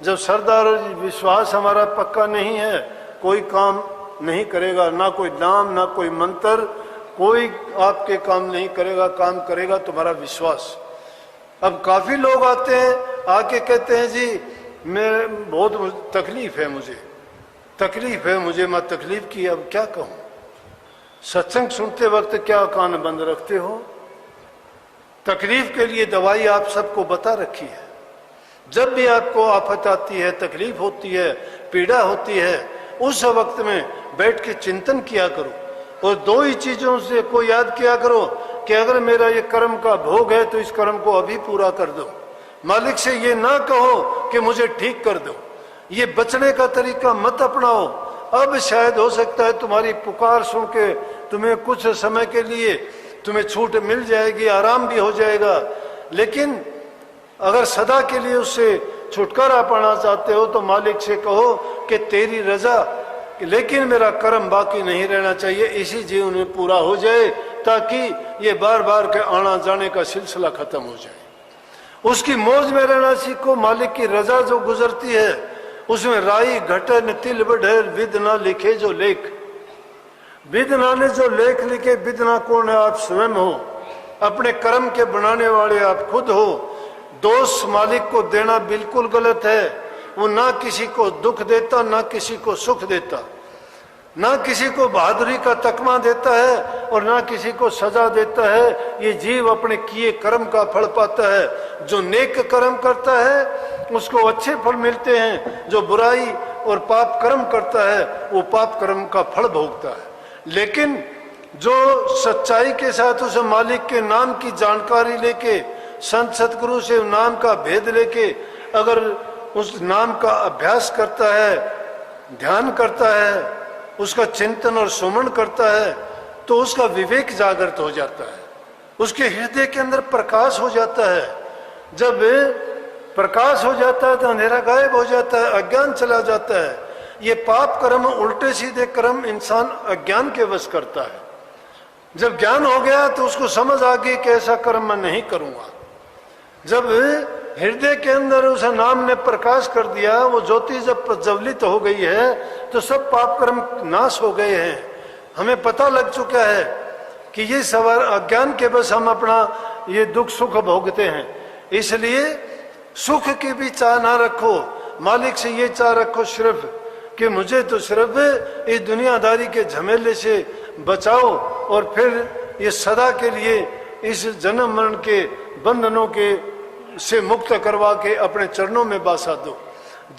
S1: जब श्रद्धा और विश्वास हमारा पक्का नहीं है, कोई काम नहीं करेगा, ना कोई नाम, ना कोई मंत्र, कोई आपके काम नहीं करेगा। काम करेगा तुम्हारा विश्वास। अब काफी लोग आते हैं, आके कहते हैं जी मैं बहुत तकलीफ है, मुझे तकलीफ है, मुझे मैं तकलीफ की, अब क्या कहूं। सत्संग सुनते वक्त क्या कान बंद रखते हो? तकलीफ के लिए दवाई आप सबको बता रखी है। जब भी आपको आफत आती है, तकलीफ होती है, पीड़ा होती है, उस वक्त में बैठ के चिंतन किया करो और दो ही चीजों से को याद किया करो कि अगर मेरा ये कर्म का भोग है तो इस कर्म को अभी पूरा कर दो। मालिक से ये ना कहो कि मुझे ठीक कर दो, ये बचने का तरीका मत अपनाओ। अब शायद हो सकता है तुम्हारी पुकार सुन के तुम्हें कुछ समय के लिए तुम्हें छूट मिल जाएगी, आराम भी हो जाएगा, लेकिन अगर सदा के लिए उससे छुटकारा पाना चाहते हो तो मालिक से कहो कि तेरी रजा, लेकिन मेरा कर्म बाकी नहीं रहना चाहिए, इसी जीवन में पूरा हो जाए, ताकि ये बार बार के आना जाने का सिलसिला खत्म हो जाए। उसकी मौज में रहना सीखो। मालिक की रजा जो गुजरती है उसमें राई घटन तिल बढ़ेर विद ना लिखे जो लेख। विदना ने जो लेख लिखे, विदना कौन है? आप स्वयं हो, अपने कर्म के बनाने वाले आप खुद हो। दोष मालिक को देना बिल्कुल गलत है। वो ना किसी को दुख देता, ना किसी को सुख देता, ना किसी को बहादुरी का तकमा देता है और ना किसी को सजा देता है। ये जीव अपने किए कर्म का फल पाता है। जो नेक कर्म करता है उसको अच्छे फल मिलते हैं, जो बुराई और पाप कर्म करता है वो पाप कर्म का फल भोगता है। लेकिन जो सच्चाई के साथ उस मालिक के नाम की जानकारी लेके, संत सतगुरु से नाम का भेद लेके अगर उस नाम का अभ्यास करता है, ध्यान करता है, उसका चिंतन और सुमरण करता है, तो उसका विवेक जागृत हो जाता है, उसके हृदय के अंदर प्रकाश हो जाता है। जब प्रकाश हो जाता है तो अंधेरा गायब हो जाता है, अज्ञान चला जाता है। ये पाप कर्म, उल्टे सीधे कर्म इंसान अज्ञान के वश करता है। जब ज्ञान हो गया तो उसको समझ आ गई कि ऐसा कर्म मैं नहीं करूंगा। जब हृदय के अंदर उस नाम ने प्रकाश कर दिया, वो ज्योति जब प्रज्वलित हो गई है तो सब पाप कर्म नाश हो गए हैं। हमें पता लग चुका है कि ये सवार अज्ञान के बस हम अपना ये दुख सुख भोगते हैं। इसलिए सुख की भी चाह ना रखो, मालिक से ये चाह रखो सिर्फ कि मुझे तो सिर्फ इस दुनियादारी के झमेले से बचाओ और फिर ये सदा के लिए इस जन्म मरण के बंधनों के से मुक्त करवा के अपने चरणों में बासा दो।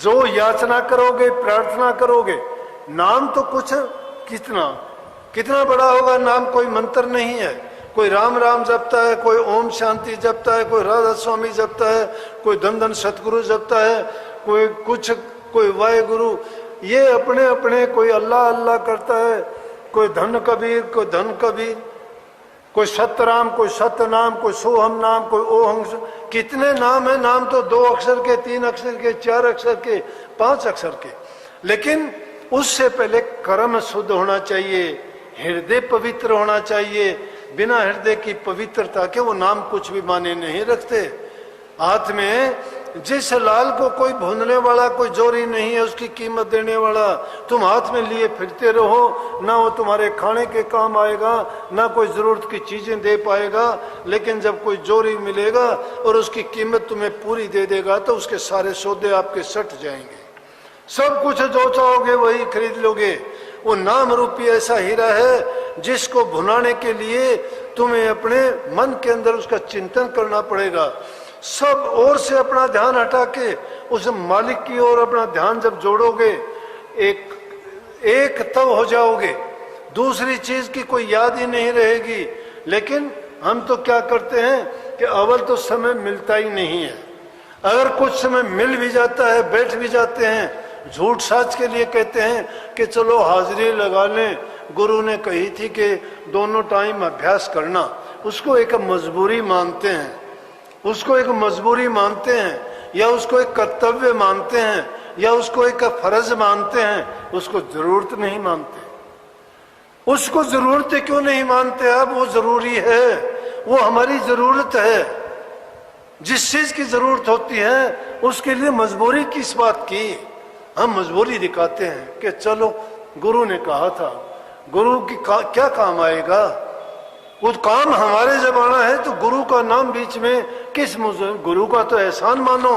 S1: जो याचना करोगे, प्रार्थना करोगे, नाम तो कुछ कितना बड़ा होगा। नाम कोई मंत्र नहीं है। कोई राम राम जपता है, कोई ओम शांति जपता है, कोई राधा स्वामी जपता है, कोई धन धन सतगुरु जपता है, कोई वाहेगुरु। ये अपने अपने, कोई अल्लाह अल्लाह करता है, कोई धन कबीर, कोई धन कबीर, कोई सतराम, कोई सतनाम, कोई सोहम नाम, कोई ओहम। कितने नाम है? नाम तो 2 अक्षर के, 3 अक्षर के, 4 अक्षर के, 5 अक्षर के। लेकिन उससे पहले कर्म शुद्ध होना चाहिए, हृदय पवित्र होना चाहिए। बिना हृदय की पवित्रता के वो नाम कुछ भी माने नहीं रखते। हाथ में जिस लाल को कोई भूनने वाला, कोई जोरी नहीं है उसकी कीमत देने वाला, तुम हाथ में लिए फिरते रहो, ना वो तुम्हारे खाने के काम आएगा, ना कोई जरूरत की चीजें दे पाएगा। लेकिन जब कोई जोरी मिलेगा और उसकी कीमत तुम्हें पूरी दे देगा तो उसके सारे सौदे आपके सट जाएंगे, सब कुछ जो चाहोगे वही खरीद लोगे। वो नाम रूपी ऐसा हीरा है जिसको भुनाने के लिए तुम्हें अपने मन के अंदर उसका चिंतन करना पड़ेगा। सब ओर से अपना ध्यान हटा के उस मालिक की ओर अपना ध्यान जब जोड़ोगे, एक तब हो जाओगे, दूसरी चीज की कोई याद ही नहीं रहेगी। लेकिन हम तो क्या करते हैं कि अव्वल तो समय मिलता ही नहीं है, अगर कुछ समय मिल भी जाता है, बैठ भी जाते हैं, झूठ साच के लिए कहते हैं कि चलो हाजिरी लगा लें, गुरु ने कही थी कि दोनों टाइम अभ्यास करना, उसको एक मजबूरी मानते हैं, उसको एक मजबूरी मानते हैं, या उसको एक कर्तव्य मानते हैं, या उसको एक फर्ज मानते हैं, उसको जरूरत नहीं मानते। उसको जरूरत क्यों नहीं मानते आप? वो जरूरी है, वो हमारी जरूरत है। जिस चीज की जरूरत होती है उसके लिए मजबूरी किस बात की? हम मजबूरी दिखाते हैं कि चलो गुरु ने कहा था, गुरु की क्या काम आएगा? वो काम हमारे जब आना है तो गुरु का नाम बीच में किस गुरु का तो एहसान मानो।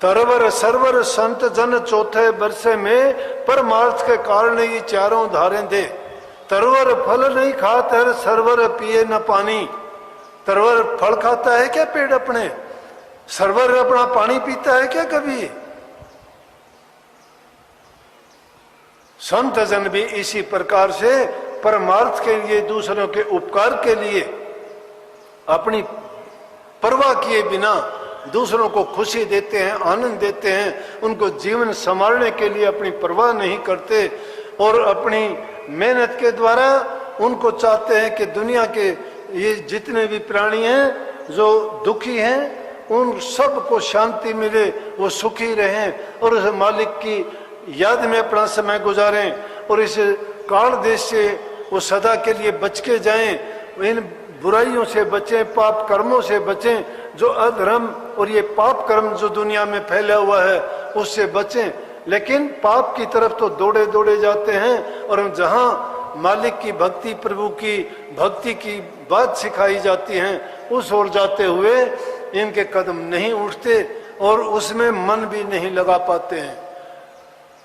S1: तरवर सरवर संत जन चौथे बरसे में परमार्थ के कारण ये चारों धारें दे। तरवर फल नहीं खाते है, सरवर पिए न पानी। तरवर फल खाता है क्या पेड़ अपने? सरवर अपना पानी पीता है क्या कभी? संत जन भी इसी प्रकार से परमार्थ के लिए, दूसरों के उपकार के लिए अपनी परवाह किए बिना दूसरों को खुशी देते हैं, आनंद देते हैं, उनको जीवन संभालने के लिए अपनी परवाह नहीं करते और अपनी मेहनत के द्वारा उनको चाहते हैं कि दुनिया के ये जितने भी प्राणी हैं जो दुखी हैं उन सबको शांति मिले, वो सुखी रहें और उस मालिक की याद में अपना समय गुजारें और इस काल देश से वो सदा के लिए बच के जाएं, इन बुराइयों से बचें, पाप कर्मों से बचें, जो अधर्म और ये पाप कर्म जो दुनिया में फैला हुआ है उससे बचें। लेकिन पाप की तरफ तो दौड़े दौड़े जाते हैं और हम जहाँ मालिक की भक्ति, प्रभु की भक्ति की बात सिखाई जाती है उस ओर जाते हुए इनके कदम नहीं उठते और उसमें मन भी नहीं लगा पाते हैं।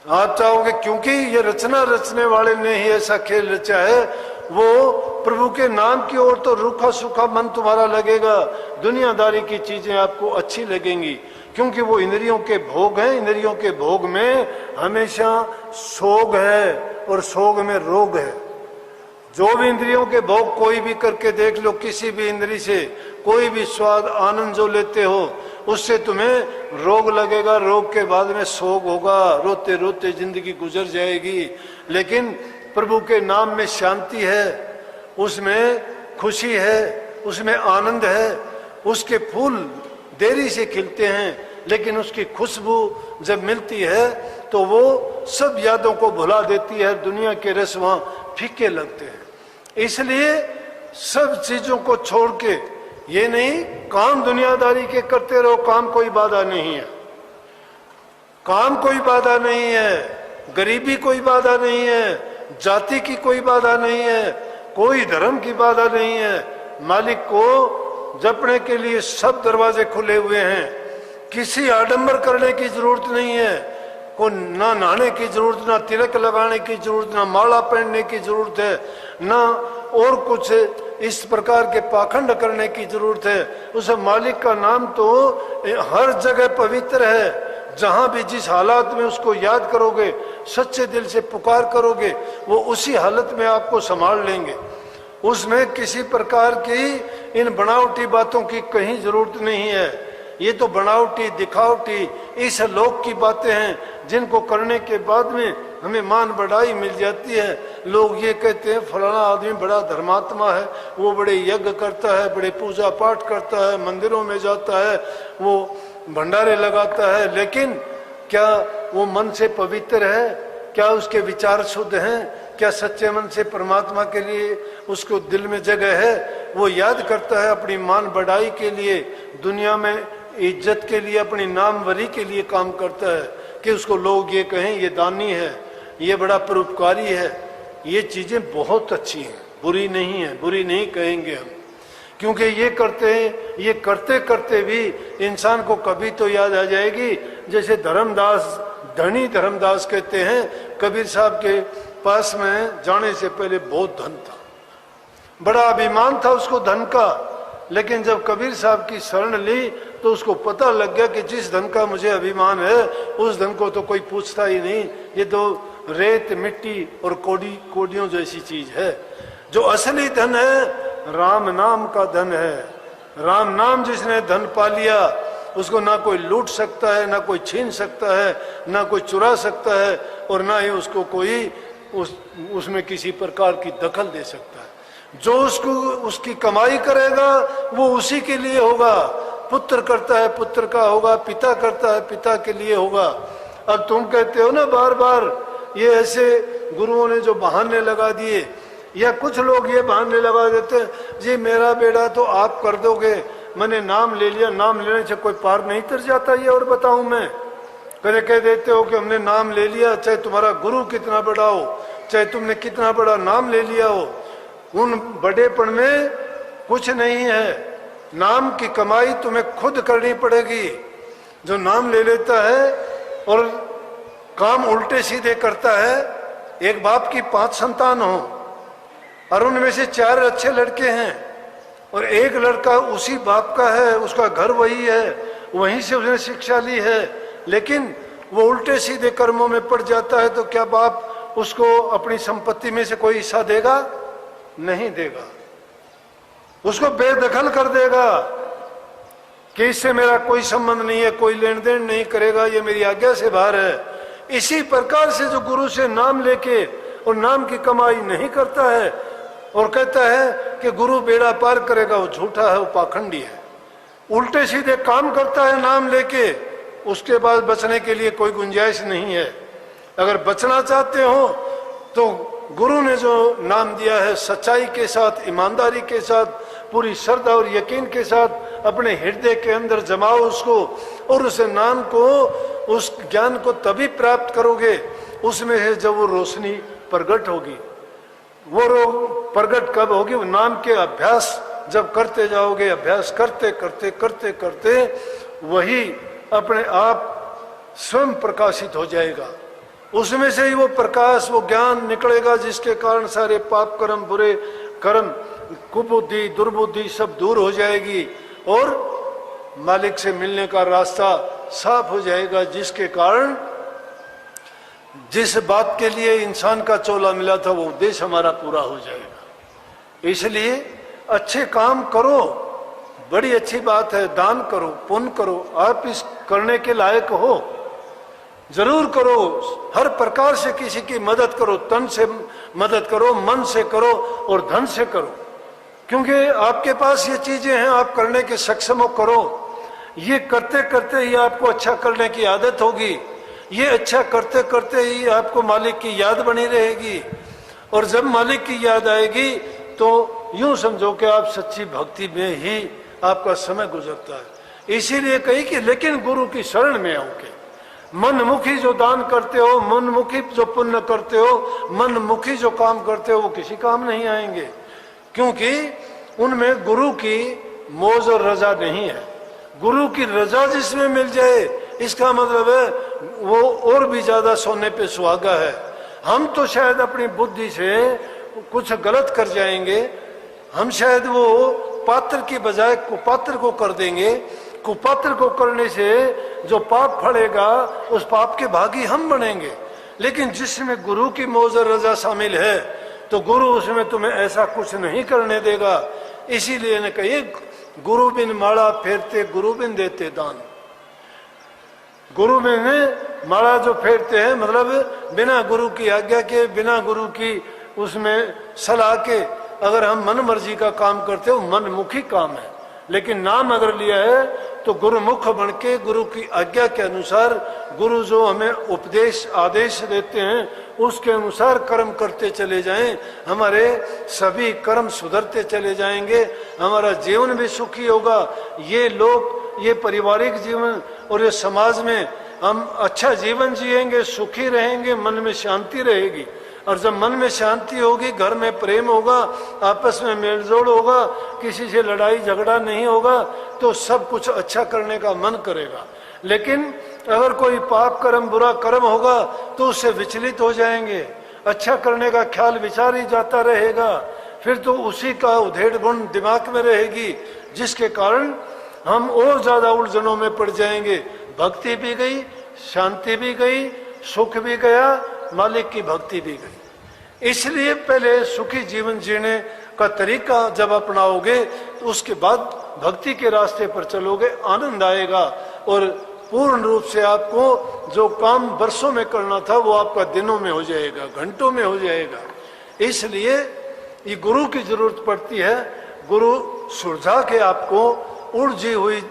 S1: आप चाहोगे क्योंकि ये रचना रचने वाले ने ही ऐसा खेल रचा है, वो प्रभु के नाम की ओर तो रूखा सूखा मन तुम्हारा लगेगा, दुनियादारी की चीजें आपको अच्छी लगेंगी क्योंकि वो इंद्रियों के भोग हैं। इंद्रियों के भोग में हमेशा सोग है और सोग में रोग है। जो भी इंद्रियों के भोग कोई भी करके देख लो, किसी भी इंद्री से कोई भी स्वाद आनंद जो लेते हो उससे तुम्हें रोग लगेगा, रोग के बाद में सोग होगा, रोते रोते जिंदगी गुजर जाएगी। लेकिन प्रभु के नाम में शांति है, उसमें खुशी है, उसमें आनंद है। उसके फूल देरी से खिलते हैं लेकिन उसकी खुशबू जब मिलती है तो वो सब यादों को भुला देती है, दुनिया के रस वहां फीके लगते हैं। इसलिए सब चीजों को छोड़ के, ये नहीं काम दुनियादारी के करते रहो, काम कोई बाधा नहीं है, काम कोई बाधा नहीं है, गरीबी कोई बाधा नहीं है, जाति की कोई बाधा नहीं है, कोई धर्म की बाधा नहीं है। मालिक को जपने के लिए सब दरवाजे खुले हुए हैं, किसी आडंबर करने की जरूरत नहीं है, को ना नहाने की जरूरत, ना तिलक लगाने की जरूरत, ना माला पहनने की जरूरत है, ना और कुछ इस प्रकार के पाखंड करने की जरूरत है। उस मालिक का नाम तो हर जगह पवित्र है, जहां भी जिस हालात में उसको याद करोगे, सच्चे दिल से पुकार करोगे, वो उसी हालत में आपको संभाल लेंगे। उसमें किसी प्रकार की इन बनावटी बातों की कहीं जरूरत नहीं है। ये तो बनावटी दिखावटी इस लोक की बातें हैं जिनको करने के बाद में हमें मान बढ़ाई मिल जाती है। लोग ये कहते हैं फलाना आदमी बड़ा धर्मात्मा है, वो बड़े यज्ञ करता है, बड़े पूजा पाठ करता है, मंदिरों में जाता है, वो भंडारे लगाता है, लेकिन क्या वो मन से पवित्र है? क्या उसके विचार शुद्ध हैं? क्या सच्चे मन से परमात्मा के लिए उसको दिल में जगह है? वो याद करता है अपनी मान बढ़ाई के लिए, दुनिया में इज्जत के लिए, अपनी नामवरी के लिए काम करता है कि उसको लोग ये कहें ये दानी है, ये बड़ा परोपकारी है। ये चीजें बहुत अच्छी हैं, बुरी नहीं है, बुरी नहीं कहेंगे हम, क्योंकि ये करते हैं। ये करते करते भी इंसान को कभी तो याद आ जाएगी, जैसे धर्मदास, धनी धर्मदास कहते हैं, कबीर साहब के पास में जाने से पहले बहुत धन था, बड़ा अभिमान था उसको धन का, लेकिन जब कबीर साहब की शरण ली तो उसको पता लग गया कि जिस धन का मुझे अभिमान है उस धन को तो कोई पूछता ही नहीं, ये तो रेत मिट्टी और कोडियों जैसी चीज है। जो असली धन है राम नाम का धन है। राम नाम जिसने धन पा लिया उसको ना कोई लूट सकता है, ना कोई छीन सकता है, ना कोई चुरा सकता है, और ना ही उसको कोई उसमें किसी प्रकार की दखल दे सकता है। जो उसको उसकी कमाई करेगा वो उसी के लिए होगा। पुत्र करता है पुत्र का होगा, पिता करता है पिता के लिए होगा। अब तुम कहते हो ना बार बार, ये ऐसे गुरुओं ने जो बहाने लगा दिए, या कुछ लोग ये बहाने लगा देते हैं, जी मेरा बेड़ा तो आप कर दोगे, मैंने नाम ले लिया, नाम लेने से कोई पार नहीं तर जाता, ये और बताऊं मैं। कहे कह देते हो कि हमने नाम ले लिया, चाहे तुम्हारा गुरु कितना बड़ा हो, चाहे तुमने कितना बड़ा नाम ले लिया हो, उन बड़ेपन में कुछ नहीं है। नाम की कमाई तुम्हें खुद करनी पड़ेगी। जो नाम ले लेता है और काम उल्टे सीधे करता है, एक बाप की 5 संतान हो और उनमें से 4 अच्छे लड़के हैं और एक लड़का उसी बाप का है, उसका घर वही है, वहीं से उसने शिक्षा ली है, लेकिन वो उल्टे सीधे कर्मों में पड़ जाता है, तो क्या बाप उसको अपनी संपत्ति में से कोई हिस्सा देगा? नहीं देगा, उसको बेदखल कर देगा कि इससे मेरा कोई संबंध नहीं है, कोई लेन देन नहीं करेगा, ये मेरी आज्ञा से बाहर है। इसी प्रकार से जो गुरु से नाम लेके और नाम की कमाई नहीं करता है और कहता है कि गुरु बेड़ा पार करेगा, वो झूठा है, वो पाखंडी है, उल्टे सीधे काम करता है नाम लेके, उसके बाद बचने के लिए कोई गुंजाइश नहीं है। अगर बचना चाहते हो तो गुरु ने जो नाम दिया है सच्चाई के साथ, ईमानदारी के साथ, पूरी श्रद्धा और यकीन के साथ अपने हृदय के अंदर जमाओ उसको, और उस नाम को, उस ज्ञान को तभी प्राप्त करोगे उसमें है जब वो रोशनी प्रकट होगी। वो प्रकट कब होगी? वो नाम के अभ्यास जब करते जाओगे, अभ्यास करते करते करते करते वही अपने आप स्वयं प्रकाशित हो जाएगा। उसमें से ही वो प्रकाश, वो ज्ञान निकलेगा जिसके कारण सारे पाप कर्म, बुरे कर्म, कुबुद्धि, दुर्बुद्धि सब दूर हो जाएगी और मालिक से मिलने का रास्ता साफ हो जाएगा, जिसके कारण जिस बात के लिए इंसान का चोला मिला था वो उद्देश्य हमारा पूरा हो जाएगा। इसलिए अच्छे काम करो, बड़ी अच्छी बात है, दान करो, पुण्य करो, आप इस करने के लायक हो, जरूर करो, हर प्रकार से किसी की मदद करो, तन से मदद करो, मन से करो और धन से करो, क्योंकि आपके पास ये चीजें हैं, आप करने के सक्षम हो, करो। ये करते करते ही आपको अच्छा करने की आदत होगी, ये अच्छा करते करते ही आपको मालिक की याद बनी रहेगी, और जब मालिक की याद आएगी तो यूं समझो कि आप सच्ची भक्ति में ही आपका समय गुजरता है। इसीलिए कही कि लेकिन गुरु की शरण में आओगे, मनमुखी जो दान करते हो, मनमुखी जो पुण्य करते हो, मनमुखी जो काम करते हो, वो किसी काम नहीं आएंगे, क्योंकि उनमें गुरु की मौज और रजा नहीं है। गुरु की रजा जिसमें मिल जाए, इसका मतलब है वो और भी ज्यादा सोने पे सुहागा है। हम तो शायद अपनी बुद्धि से कुछ गलत कर जाएंगे, हम शायद वो पात्र की बजाय कुपात्र को कर देंगे, कुपात्र को करने से जो पाप फलेगा उस पाप के भागी हम बनेंगे। लेकिन जिसमें गुरु की मौज और रजा शामिल है तो गुरु उसमें तुम्हें ऐसा कुछ नहीं करने देगा। इसीलिए ने कही गुरु बिन माला फेरते, गुरु बिन देते दान। गुरु बिन माला जो फेरते हैं, मतलब बिना गुरु की आज्ञा के, बिना गुरु की उसमें सलाह के अगर हम मन मर्जी का काम करते हो, मनमुखी काम है। लेकिन नाम अगर लिया है तो गुरुमुख बन के गुरु की आज्ञा के अनुसार, गुरु जो हमें उपदेश आदेश देते हैं उसके अनुसार कर्म करते चले जाएं, हमारे सभी कर्म सुधरते चले जाएंगे, हमारा जीवन भी सुखी होगा। ये लोक
S2: ये पारिवारिक जीवन और ये समाज में हम अच्छा जीवन जिएंगे, सुखी रहेंगे, मन में शांति रहेगी। और जब मन में शांति होगी, घर में प्रेम होगा, आपस में मेलजोल होगा, किसी से लड़ाई झगड़ा नहीं होगा, तो सब कुछ अच्छा करने का मन करेगा। लेकिन अगर कोई पाप कर्म बुरा कर्म होगा तो उससे विचलित हो जाएंगे, अच्छा करने का ख्याल विचार ही जाता रहेगा, फिर तो उसी का उधेड़ गुण दिमाग में रहेगी, जिसके कारण हम और ज्यादा उलझनों में पड़ जाएंगे। भक्ति भी गई, शांति भी गई, सुख भी गया, मालिक की भक्ति भी गई। इसलिए पहले सुखी जीवन जीने का तरीका जब अपनाओगे तो उसके बाद भक्ति के रास्ते पर चलोगे, आनंद आएगा और पूर्ण रूप से आपको जो काम वर्षों में करना था वो आपका दिनों में हो जाएगा, घंटों में हो जाएगा। इसलिए ये गुरु की जरूरत पड़ती है। गुरु सुलझा के आपको उलझी हुई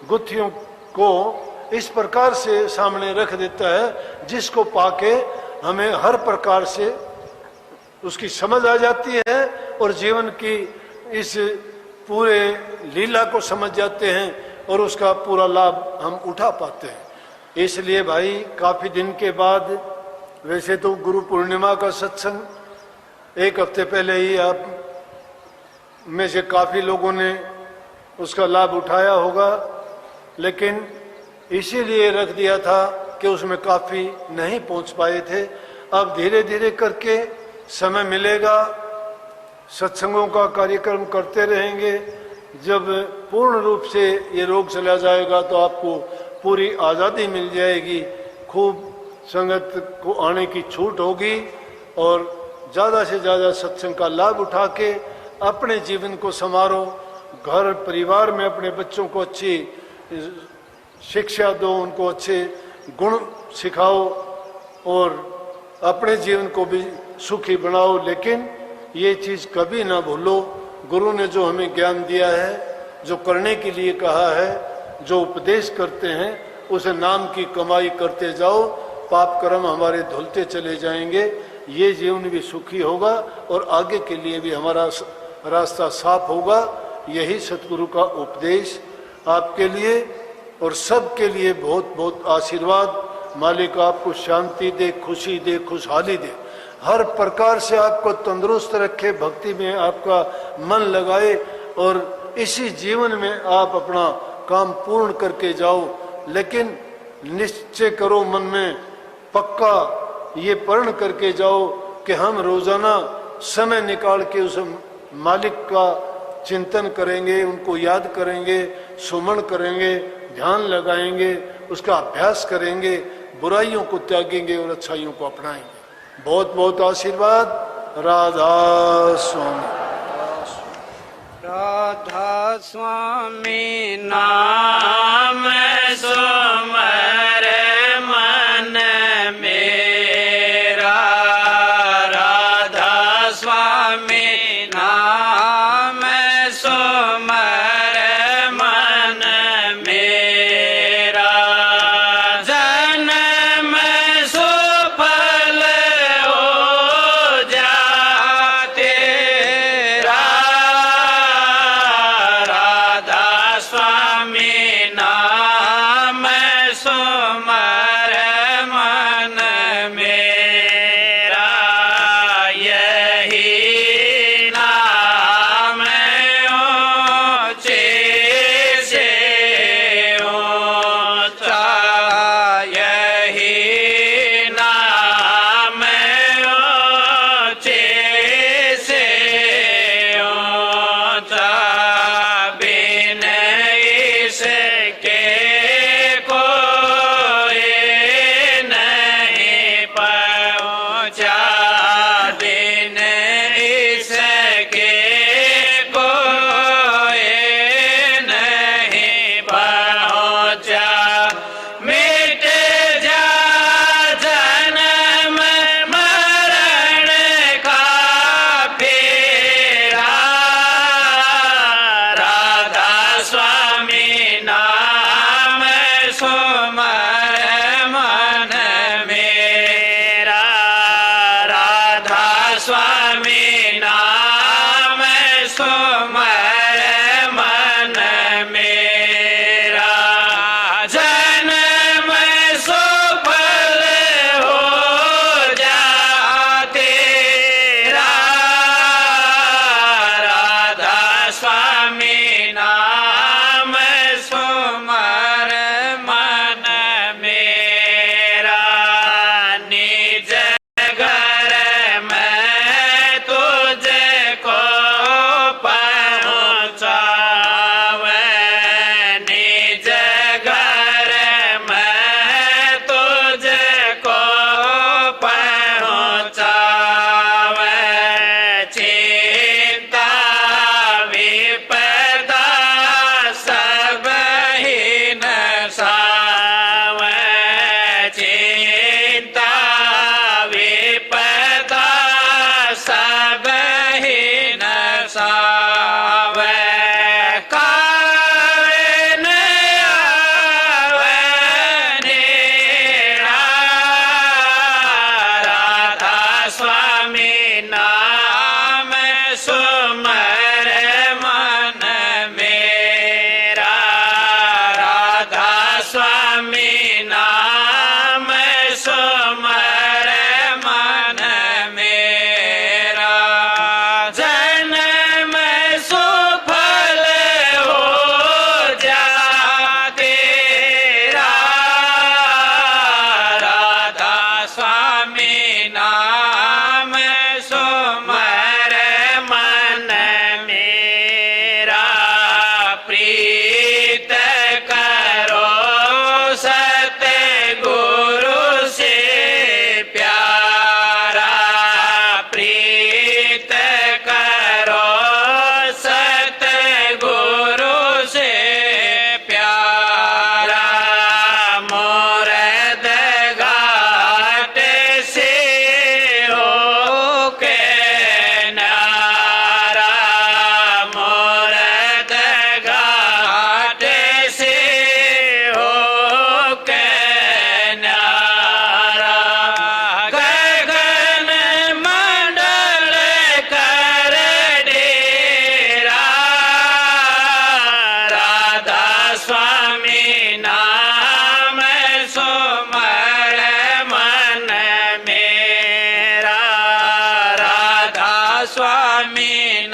S2: गुत्थियों को इस प्रकार से सामने रख देता है, जिसको पाके हमें हर प्रकार से उसकी समझ आ जाती है और जीवन की इस पूरे लीला को समझ जाते हैं और उसका पूरा लाभ हम उठा पाते हैं। इसलिए भाई काफी दिन के बाद, वैसे तो गुरु पूर्णिमा का सत्संग एक हफ्ते पहले ही आप में से काफी लोगों ने उसका लाभ उठाया होगा, लेकिन इसीलिए रख दिया था कि उसमें काफी नहीं पहुंच पाए थे। अब धीरे धीरे करके समय मिलेगा, सत्संगों का कार्यक्रम करते रहेंगे। जब पूर्ण रूप से ये रोग चला जाएगा तो आपको पूरी आज़ादी मिल जाएगी, खूब संगत को आने की छूट होगी और ज़्यादा से ज़्यादा सत्संग का लाभ उठा के अपने जीवन को संवारो। घर परिवार में अपने बच्चों को अच्छी शिक्षा दो, उनको अच्छे गुण सिखाओ और अपने जीवन को भी सुखी बनाओ। लेकिन ये चीज़ कभी ना भूलो, गुरु ने जो हमें ज्ञान दिया है, जो करने के लिए कहा है, जो उपदेश करते हैं, उसे नाम की कमाई करते जाओ, पाप कर्म हमारे धुलते चले जाएंगे, ये जीवन भी सुखी होगा और आगे के लिए भी हमारा रास्ता साफ होगा। यही सतगुरु का उपदेश आपके लिए और सबके लिए बहुत बहुत आशीर्वाद। मालिक आपको शांति दे, खुशी दे, खुशहाली दे, हर प्रकार से आपको तंदुरुस्त रखे, भक्ति में आपका मन लगाए और इसी जीवन में आप अपना काम पूर्ण करके जाओ। लेकिन निश्चय करो मन में, पक्का ये प्रण करके जाओ कि हम रोजाना समय निकाल के उस मालिक का चिंतन करेंगे, उनको याद करेंगे, सुमन करेंगे, ध्यान लगाएंगे, उसका अभ्यास करेंगे, बुराइयों को त्यागेंगे और अच्छाइयों को अपनाएंगे। बहुत बहुत आशीर्वाद। राधा स्वामी।
S3: राधा स्वामी नाम सुमर मन मेरा, राधा स्वामी नाम सुमर मन मेरा, जन्म सुफल हो जाते, राधा स्वामी नाम सुमर मन मेरा, यही नाम ऊंचे से ऊंचा, यही नाम ऊंचे से ऊंचा, बिन इसके कोई नहीं पहुंचा, बिन इसके कोई नहीं पहुंचा, मिट जा जन्म मरण का फेरा, राधा स्वामी नाम सुमर मन मेरा, राधा स्वामी नाम सुमर मन मेरा। स्वामी